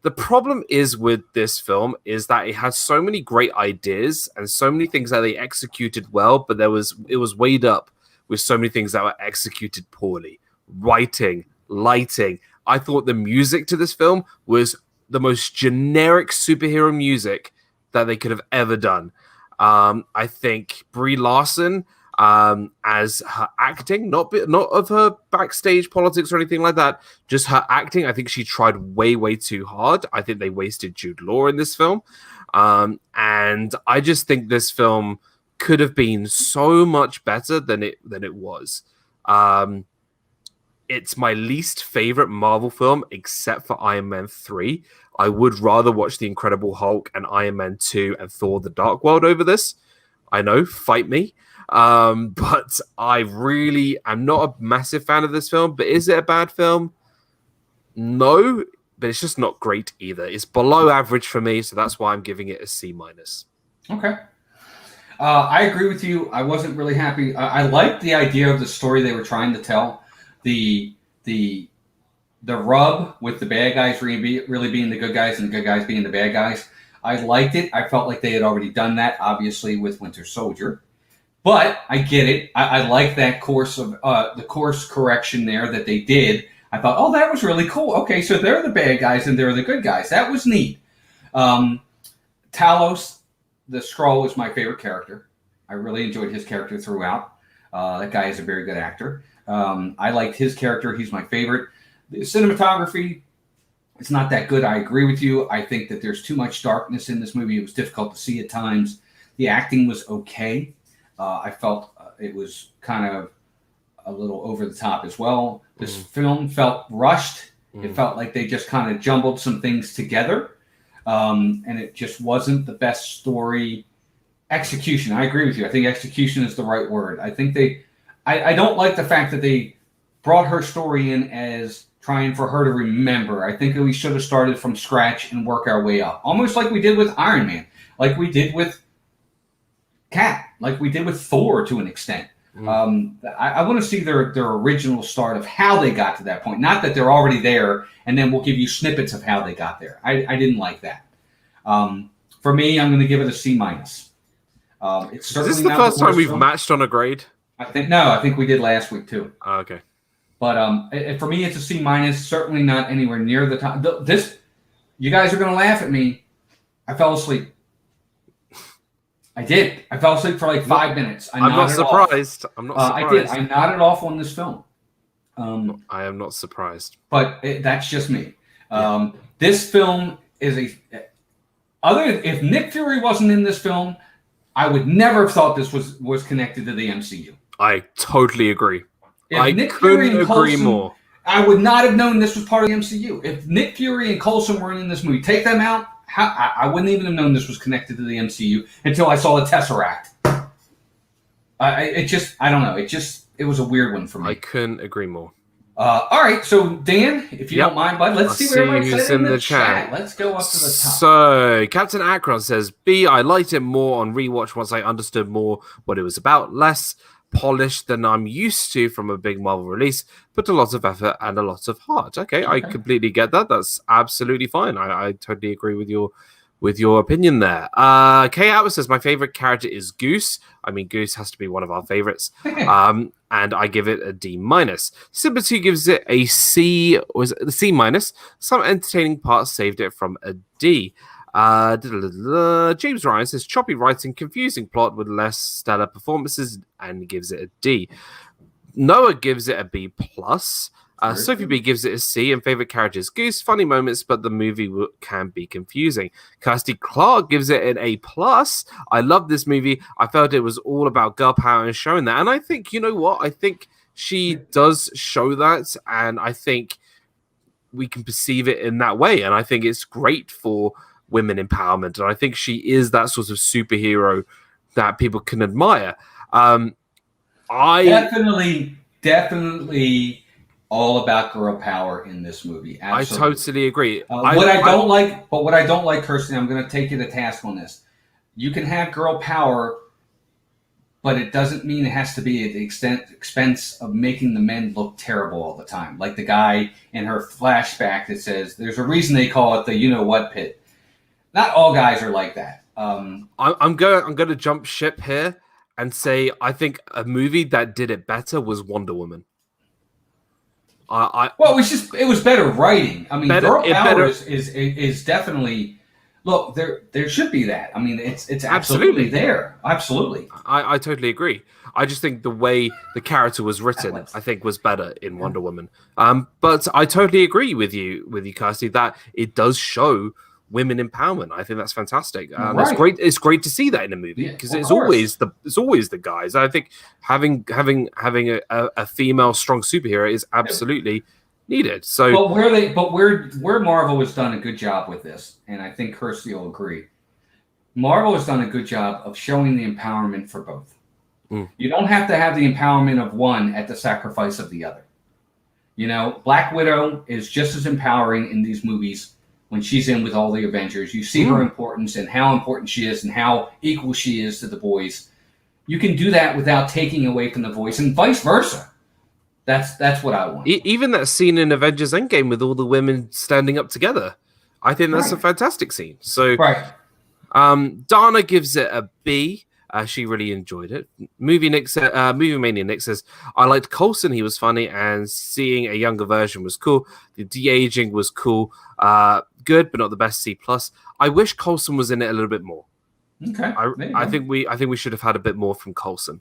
The problem is with this film is that it has so many great ideas and so many things that they executed well, but it was weighed up with so many things that were executed poorly. Writing, lighting. I thought the music to this film was the most generic superhero music that they could have ever done. I think Brie Larson, as her acting, not of her backstage politics or anything like that, just her acting, I think she tried way, way too hard. I think they wasted Jude Law in this film. And I just think this film could have been so much better than it was. It's my least favorite Marvel film, except for Iron Man 3. I would rather watch The Incredible Hulk and Iron Man 2 and Thor: The Dark World over this. I know, fight me. But I really am not a massive fan of this film. But is it a bad film? No, but it's just not great either. It's below average for me, so that's why I'm giving it a C-. Okay. I agree with you. I wasn't really happy. I liked the idea of the story they were trying to tell. The rub with the bad guys really being the good guys and the good guys being the bad guys. I liked it. I felt like they had already done that, obviously, with Winter Soldier. But I get it. I like that course of the course correction there that they did. I thought, oh, that was really cool. Okay, so they're the bad guys and they're the good guys. That was neat. Talos, the Skrull, is my favorite character. I really enjoyed his character throughout. That guy is a very good actor. I liked his character. He's my favorite. The cinematography, it's not that good. I agree with you. I think that there's too much darkness in this movie. It was difficult to see at times. The acting was okay. I felt it was kind of a little over the top as well. This film felt rushed. It felt like they just kind of jumbled some things together. And it just wasn't the best story execution. I agree with you. I think execution is the right word. I think I don't like the fact that they brought her story in as trying for her to remember. I think that we should have started from scratch and work our way up, almost like we did with Iron Man, like we did with Cap, like we did with Thor to an extent. I want to see their original start of how they got to that point. Not that they're already there, and then we'll give you snippets of how they got there. I didn't like that. For me, I'm going to give it a C minus. It's certainly Is this the not first time worst we've film. matched on a grade? I think we did last week too. Okay. But for me, it's a C minus. Certainly not anywhere near the top. You guys are going to laugh at me. I fell asleep. I did. I fell asleep for like 5 minutes. I'm not surprised. I'm not surprised. I did. I nodded off on this film. I am not surprised. But that's just me. This film is if Nick Fury wasn't in this film, I would never have thought this was connected to the MCU. I totally agree. If Nick couldn't agree Coulson, more. I would not have known this was part of the MCU. If Nick Fury and Coulson weren't in this movie, take them out, I wouldn't even have known this was connected to the MCU until I saw the Tesseract. I don't know. It was a weird one for me. I couldn't agree more. All right, so Dan, if you don't mind, bud, let's see what everybody said in the chat. Let's go up to the top. So, Captain Akron says, B, I liked it more on rewatch once I understood more what it was about. Less polished than I'm used to from a big Marvel release, but a lot of effort and a lot of heart. Okay. I completely get that. That's absolutely fine. I totally agree with your opinion there. Kay Atwood says, my favorite character is Goose. I mean, Goose has to be one of our favorites. And I give it a D minus. Simba2 gives it a C, or is it the C minus? Some entertaining parts saved it from a D. James Ryan says, choppy writing, confusing plot with less stellar performances, and gives it a D. Noah gives it a B plus. Sophie B gives it a C, and favorite character is Goose. Funny moments, but the movie can be confusing. Kirsty Clarke gives it an A plus. I love this movie. I felt it was all about girl power and showing that. And I think, you know what? I think she does show that, and I think we can perceive it in that way. And I think it's great for women empowerment. And I think she is that sort of superhero that people can admire. Definitely all about girl power in this movie. Absolutely. I totally agree. What I don't like, Kirsty, I'm going to take you to task on this. You can have girl power, but it doesn't mean it has to be at the expense of making the men look terrible all the time. Like the guy in her flashback that says, there's a reason they call it the you-know-what pit. Not all guys are like that. I'm going to jump ship here and say I think a movie that did it better was Wonder Woman. It was better writing. I mean, girl power is definitely look there should be that. I mean, it's absolutely there. Absolutely, I totally agree. I just think the way the character was written, I think, was better in Wonder Woman. But I totally agree with you, Kirsty, that it does show women empowerment. I think that's fantastic. It's great. It's great to see that in a movie because it's always the guys. I think having a female strong superhero is absolutely needed. So, where Marvel has done a good job with this, and I think Kirsty will agree. Marvel has done a good job of showing the empowerment for both. You don't have to have the empowerment of one at the sacrifice of the other. You know, Black Widow is just as empowering in these movies. When she's in with all the Avengers, you see her importance and how important she is and how equal she is to the boys. You can do that without taking away from the voice, and vice versa. That's what I want. Even that scene in Avengers Endgame with all the women standing up together, I think that's a fantastic scene. So, Dana gives it a B. She really enjoyed it. Movie Mania Nick says, I liked Coulson. He was funny, and seeing a younger version was cool. The de-aging was cool. Good, but not the best. C plus. I wish Coulson was in it a little bit more. Okay, I think we should have had a bit more from Coulson.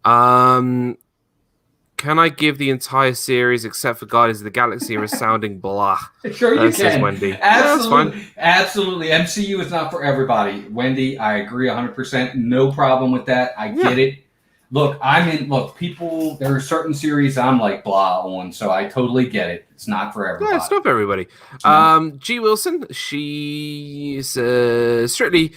Can I give the entire series except for Guardians of the Galaxy a resounding blah? Sure you says can. Wendy. Absolutely. Absolutely. MCU is not for everybody. Wendy, I agree 100%. No problem with that. I get it. Look, people, there are certain series I'm like blah on, so I totally get it. It's not for everybody. Yeah, it's not for everybody. G. Wilson, she says, strictly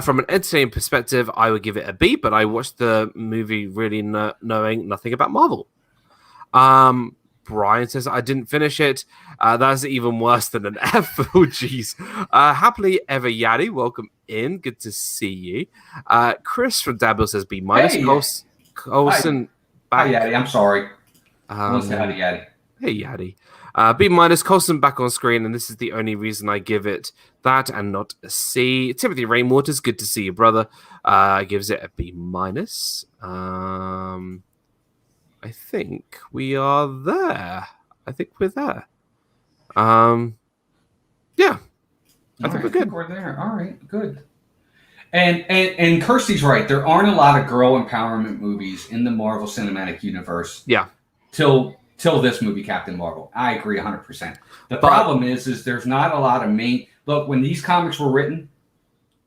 from an entertaining perspective, I would give it a B, but I watched the movie really knowing nothing about Marvel. Bryan says, I didn't finish it. That's even worse than an F. Oh, jeez. Happily ever Yaddy, welcome in. Good to see you. Chris from Dabble says B-. Hey. Colson back. Hi, Yaddy. I'm sorry. I want to say hi to Yaddy. Hey, Yaddy. B-. Colson back on screen, and this is the only reason I give it that and not a C. Timothy Rainwaters, good to see you, brother. Gives it a B-. I think we are there. I think we're there. Yeah. I think we're good. We're there. All right, good. And Kirsty's right. There aren't a lot of girl empowerment movies in the Marvel Cinematic Universe. Yeah. Till this movie, Captain Marvel. I agree 100%. The problem is there's not a lot of main. Look, when these comics were written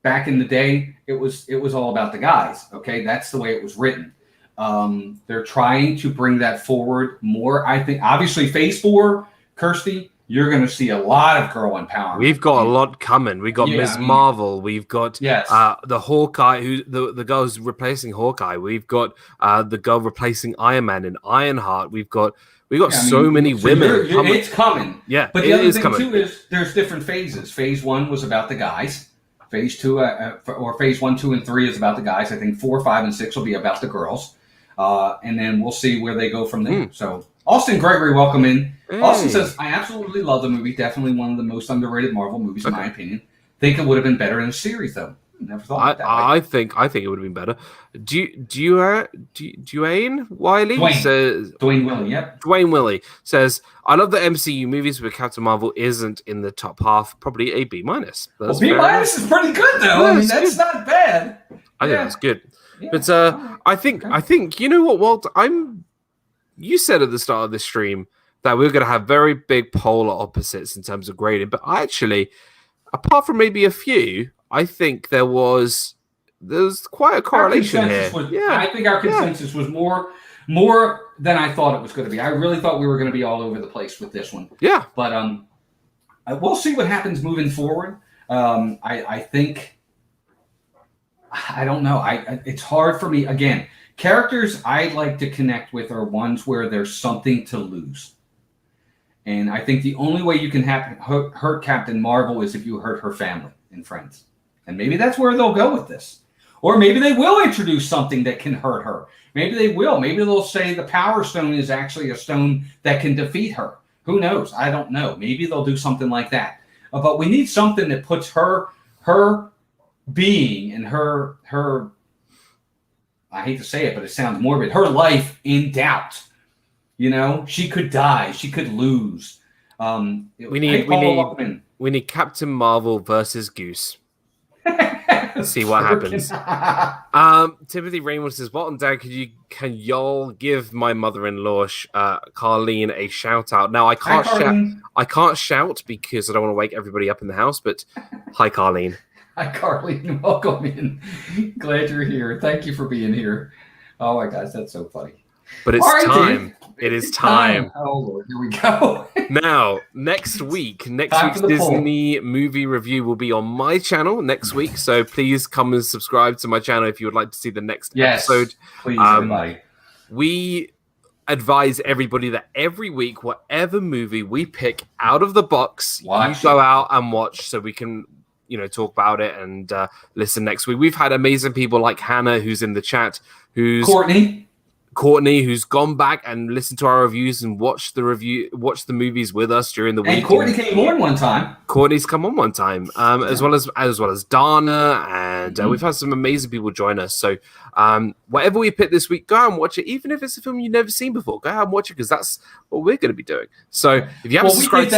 back in the day, it was all about the guys. Okay, that's the way it was written. They're trying to bring that forward more. I think, obviously, Phase 4, Kirsty, you're going to see a lot of girl empowerment. We've got a lot coming. We've got Ms. Marvel. We've got the Hawkeye, the girl who's replacing Hawkeye. We've got the girl replacing Iron Man and Ironheart. We've got so many women. It's coming. Yeah, but the other thing too is there's different phases. Phase 1 was about the guys. Phase 2 or Phase 1, 2, and 3 is about the guys. I think 4, 5, and 6 will be about the girls. And then we'll see where they go from there. So Austin Gregory, welcome in. Austin says, I absolutely love the movie. Definitely one of the most underrated Marvel movies, in my opinion. Think it would have been better in a series, though. Never thought of that. I think it would have been better. Dwayne Wiley says, Dwayne Willie, yep. Dwayne Willie says, I love the MCU movies, but Captain Marvel isn't in the top half. Probably a B-. Well, B- is pretty good, though. Yeah, I mean, that's not bad. I think that's good. Yeah. But I think you know what, Walt? You said at the start of this stream that we were going to have very big polar opposites in terms of grading, but actually, apart from maybe a few, I think there's quite a correlation here. I think our consensus was more than I thought it was going to be. I really thought we were going to be all over the place with this one. Yeah, but we'll see what happens moving forward. I think. I don't know. It's hard for me. Again, characters I like to connect with are ones where there's something to lose. And I think the only way you can hurt Captain Marvel is if you hurt her family and friends. And maybe that's where they'll go with this. Or maybe they will introduce something that can hurt her. Maybe they will. Maybe they'll say the Power Stone is actually a stone that can defeat her. Who knows? I don't know. Maybe they'll do something like that. But we need something that puts her being and her I hate to say it, but it sounds morbid, her life in doubt. You know, she could die, she could lose. We need Captain Marvel versus Goose. See what happens. Timothy Raymond says, "What and Dad, can y'all give my mother-in-law Carlene a shout out?" Now I can't shout because I don't want to wake everybody up in the house. But hi, Carlene. Hi, Carlene. Welcome in. Glad you're here. Thank you for being here. Oh my gosh, that's so funny. But it's time. It is time. Oh Lord, here we go. Now, next week's Disney movie review will be on my channel next week. So please come and subscribe to my channel if you would like to see the next episode. Please, everybody. We advise everybody that every week, whatever movie we pick out of the box, you go out and watch so we can talk about it and listen next week. We've had amazing people like Hannah, who's in the chat, Courtney, who's gone back and listened to our reviews and watched the movies with us during the week. And Courtney came on one time. Courtney's come on one time, as well as Dana, and we've had some amazing people join us. So whatever we pick this week, go out and watch it, even if it's a film you've never seen before. Go out and watch it because that's what we're going to be doing. So if you haven't subscribed,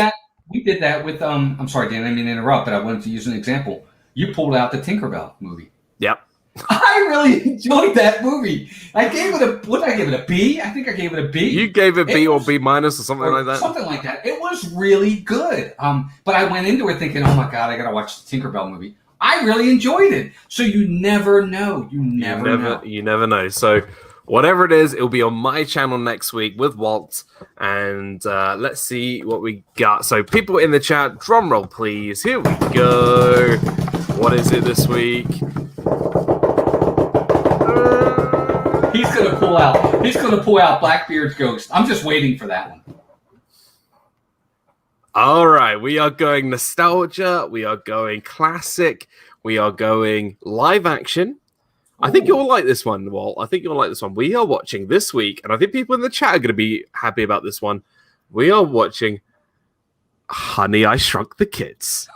we did that with I'm sorry, Dan, I didn't mean to interrupt, but I wanted to use an example. You pulled out the Tinkerbell movie. Yep. I really enjoyed that movie. I gave it a B? I think I gave it a B. You gave it B or B minus or something like that? Something like that. It was really good. But I went into it thinking, oh my God, I got to watch the Tinkerbell movie. I really enjoyed it. So you never know. You never know. You never know. So Whatever it is, it'll be on my channel next week with Walt. And let's see what we got. So people in the chat, drum roll, please. Here we go. What is it this week? He's gonna pull out Blackbeard's Ghost. I'm just waiting for that one. All right, we are going nostalgia. We are going classic. We are going live action. I think you'll like this one, Walt. I think you'll like this one. We are watching this week, and I think people in the chat are going to be happy about this one. We are watching Honey, I Shrunk the Kids.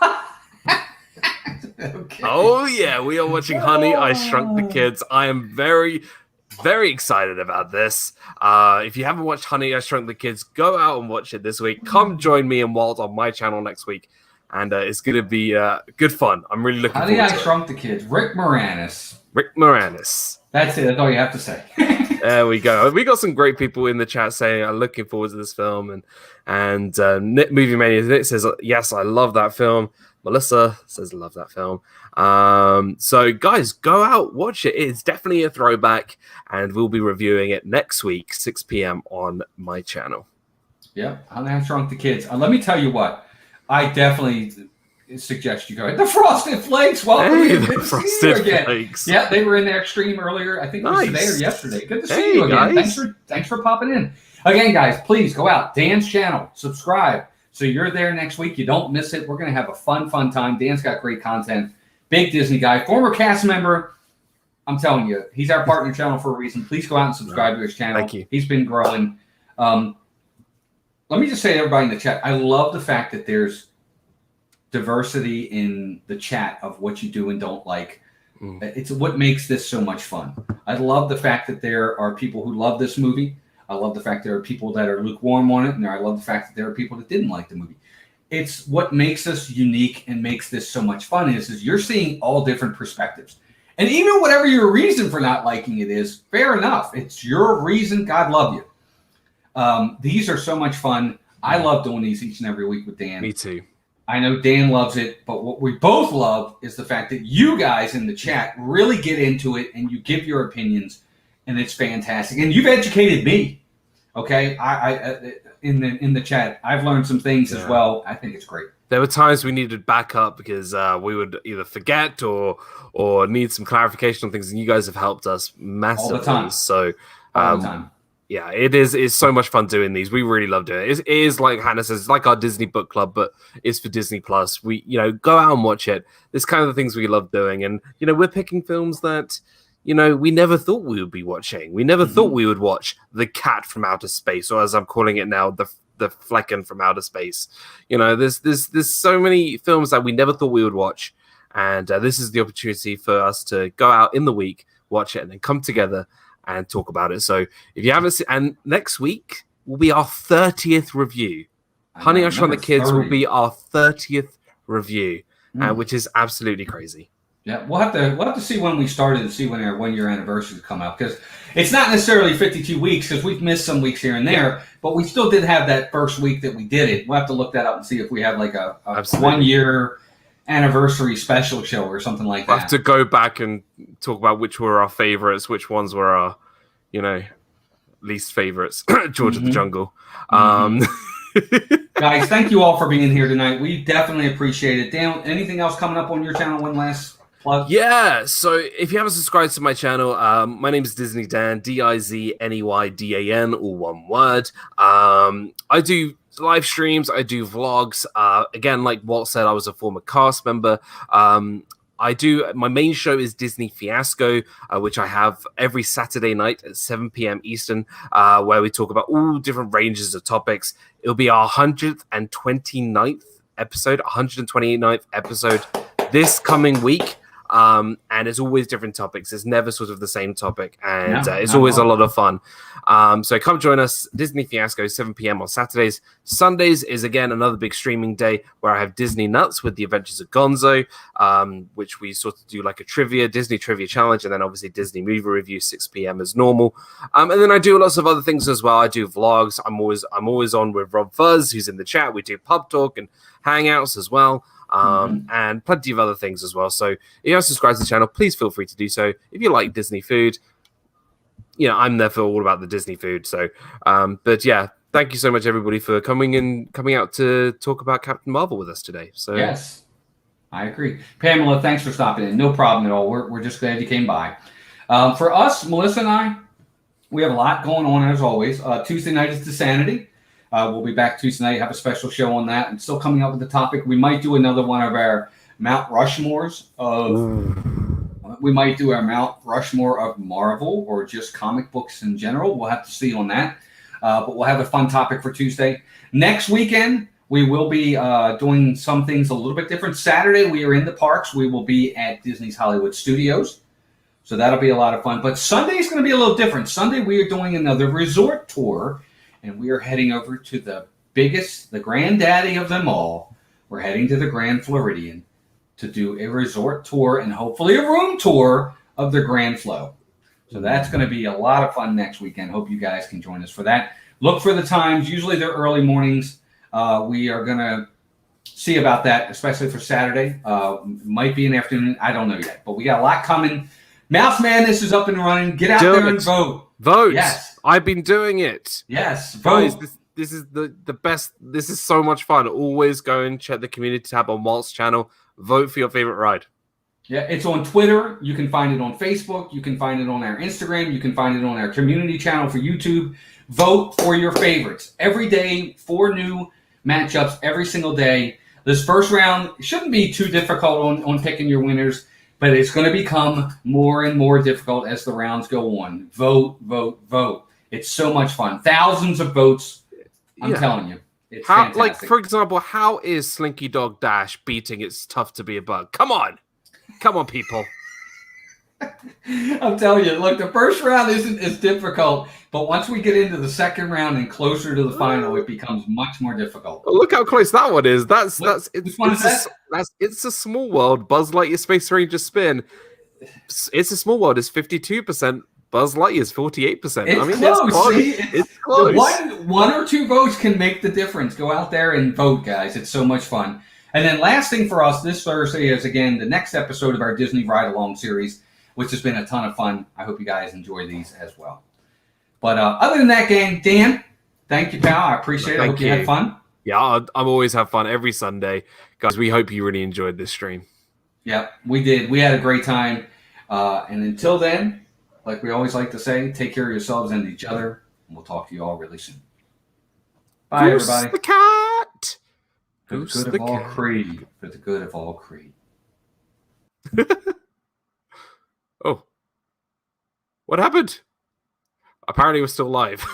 Okay. Oh, yeah, we are watching Honey, I Shrunk the Kids. I am very, very excited about this. If you haven't watched Honey, I Shrunk the Kids, go out and watch it this week. Come join me and Walt on my channel next week, and it's going to be good fun. I'm really looking forward to it. Honey, I Shrunk the Kids. Rick Moranis. That's it. That's all you have to say. There we go. We got some great people in the chat saying, I'm looking forward to this film. And Movie Mania Nick says, yes, I love that film. Melissa says, love that film. So, guys, go out, watch it. It's definitely a throwback. And we'll be reviewing it next week, 6 p.m. on my channel. Yep. Honey, I Shrunk the Kids. Let me tell you what. I definitely suggest you go. The Frosted Flakes. Welcome. Hey, Good the to see Frosted you again. Flakes. Yeah, they were in their stream earlier. I think it was today or yesterday. Good to see you again. Guys. Thanks for popping in. Again, guys, please go out. Dan's channel. Subscribe. So you're there next week. You don't miss it. We're going to have a fun time. Dan's got great content. Big Disney guy. Former cast member. I'm telling you, he's our partner channel for a reason. Please go out and subscribe to his channel. Thank you. He's been growing. Let me just say to everybody in the chat, I love the fact that there's diversity in the chat of what you do and don't like. It's what makes this so much fun. I love the fact that there are people who love this movie. I love the fact there are people that are lukewarm on it, and I love the fact that there are people that didn't like the movie. It's what makes us unique and makes this so much fun is you're seeing all different perspectives. And even whatever your reason for not liking it is, fair enough. It's your reason. God love you. These are so much fun. I love doing these each and every week with Dan. Me too. I know Dan loves it, but what we both love is the fact that you guys in the chat really get into it and you give your opinions, and it's fantastic. And you've educated me, okay? I in the chat, I've learned some things as well. I think it's great. There were times we needed backup because we would either forget or need some clarification on things, and you guys have helped us massively. All the time. So, All the time. Yeah, it's so much fun doing these. We really love doing it. It is like Hannah says, it's like our Disney book club, but it's for Disney Plus. We, go out and watch it. It's kind of the things we love doing, and we're picking films that we never thought we would be watching. We never thought we would watch The Cat from Outer Space, or as I'm calling it now, the Flecken from Outer Space. There's so many films that we never thought we would watch, and this is the opportunity for us to go out in the week, watch it, and then come together and talk about it. So if you haven't seen, and next week will be our 30th review. Honey, I Shrunk the Kids 30. will be our 30th review, which is absolutely crazy. Yeah, we'll have to see when we started and see when our 1 year anniversaries come out, because it's not necessarily 52 weeks because we've missed some weeks here and there, but we still did have that first week that we did it. We'll have to look that up and see if we have like a 1 year anniversary special show or something like that. We'll have to go back and talk about which were our favorites, which ones were our, least favorites. George of the Jungle. Guys, thank you all for being here tonight. We definitely appreciate it. Dan, anything else coming up on your channel? One last plug? Yeah, so if you haven't subscribed to my channel, my name is Disney Dan, DIZNEYDAN, all one word. I do live streams, I do vlogs. Again, like Walt said, I was a former cast member. My main show is Disney Fiasco, which I have every Saturday night at 7 p.m. Eastern, where we talk about all different ranges of topics. It'll be our 129th episode, 129th episode this coming week. And it's always different topics. It's never sort of the same topic, and it's always a lot of fun. So come join us, Disney Fiasco, 7 p.m. on Saturdays. Sundays is, again, another big streaming day where I have Disney Nuts with the Adventures of Gonzo, which we sort of do like a Disney trivia challenge, and then obviously Disney movie review, 6 p.m. as normal. And then I do lots of other things as well. I do vlogs. I'm always on with Rob Fuzz, who's in the chat. We do pub talk and hangouts as well. And plenty of other things as well. So if you haven't subscribed to the channel, please feel free to do so. If you like Disney food, I'm there for all about the Disney food. So, but yeah, thank you so much, everybody, for coming out to talk about Captain Marvel with us today. So Yes, I agree. Pamela, thanks for stopping in. No problem at all. We're just glad you came by. For us, Melissa and I, we have a lot going on as always. Tuesday night is Insanity. We'll be back Tuesday night, have a special show on that. And still coming up with the topic. We might do another one of our Mount Rushmores we might do our Mount Rushmore of Marvel or just comic books in general. We'll have to see on that. But we'll have a fun topic for Tuesday. Next weekend, we will be doing some things a little bit different. Saturday, we are in the parks. We will be at Disney's Hollywood Studios. So that'll be a lot of fun. But Sunday is going to be a little different. Sunday, we are doing another resort tour. And we are heading over to the biggest, the granddaddy of them all. We're heading to the Grand Floridian to do a resort tour and hopefully a room tour of the Grand Flo. So that's going to be a lot of fun next weekend. Hope you guys can join us for that. Look for the times. Usually they're early mornings. We are going to see about that, especially for Saturday. Might be an afternoon. I don't know yet. But we got a lot coming. Mouse Madness is up and running. Get out there and vote. Vote. Yes. I've been doing it. Yes. Vote. Guys, this is the best. This is so much fun. Always go and check the community tab on Walt's channel. Vote for your favorite ride. Yeah, it's on Twitter. You can find it on Facebook. You can find it on our Instagram. You can find it on our community channel for YouTube. Vote for your favorites. Every day, 4 new matchups every single day. This first round shouldn't be too difficult on picking your winners, but it's going to become more and more difficult as the rounds go on. Vote, vote, vote. It's so much fun. Thousands of votes. I'm telling you. It's fantastic. Like, for example, how is Slinky Dog Dash beating It's Tough to Be a Bug? Come on, people. I'm telling you, look, the first round isn't as difficult, but once we get into the second round and closer to the final, it becomes much more difficult. Look how close that one is. It's a Small World. Buzz Lightyear Space Ranger Spin. It's a Small World. It's 52%. Buzz Lightyear is 48%. It's close. It's close. One or two votes can make the difference. Go out there and vote, guys. It's so much fun. And then last thing for us this Thursday is, again, the next episode of our Disney Ride-Along series, which has been a ton of fun. I hope you guys enjoy these as well. But other than that, gang, Dan, thank you, pal. I appreciate it. I hope you had fun. Yeah, I'm always have fun every Sunday. Guys, we hope you really enjoyed this stream. Yeah, we did. We had a great time. And until then, like we always like to say, take care of yourselves and each other. And we'll talk to you all really soon. Bye, Goose everybody. The cat. For the good of all Creed. For the good of all Creed. Oh. What happened? Apparently we're still live.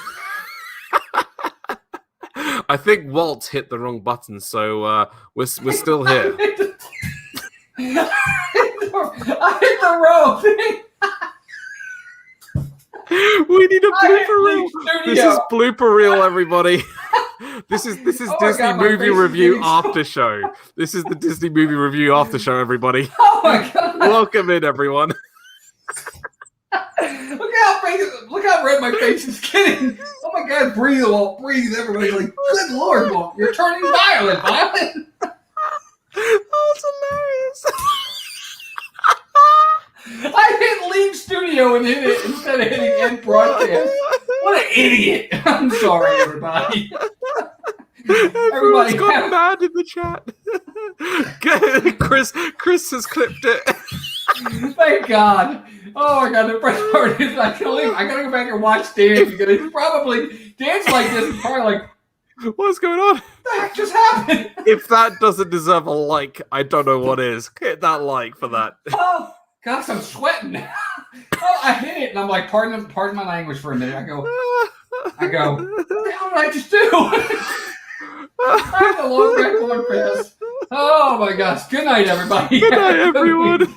I think Walt hit the wrong button, so we're still here. I hit the wrong thing. We need a blooper reel. This is blooper reel, everybody. This is Disney movie review after show. This is the Disney movie review after show, everybody. Oh my god! Welcome in, everyone. Look how red my face is getting. Oh my god! Breathe, Walt. Breathe. Everybody's like, good lord, Walt, you're turning violent. That's hilarious. I hit leave studio and hit it instead of hitting end broadcast. What an idiot. I'm sorry, everybody. Everybody's gone mad in the chat. Chris has clipped it. Thank God. Oh my God, the best part is I gotta go back and watch Dan because it's probably Dan's like this. He's probably like, what's going on? What the heck just happened? If that doesn't deserve a like, I don't know what is. Hit that like for that. Oh gosh, I'm sweating. Oh, I hit it and I'm like, pardon my language for a minute. I go, what the hell did I just do? I had a long back for this. Oh my gosh. Good night, everybody. Good night, everyone.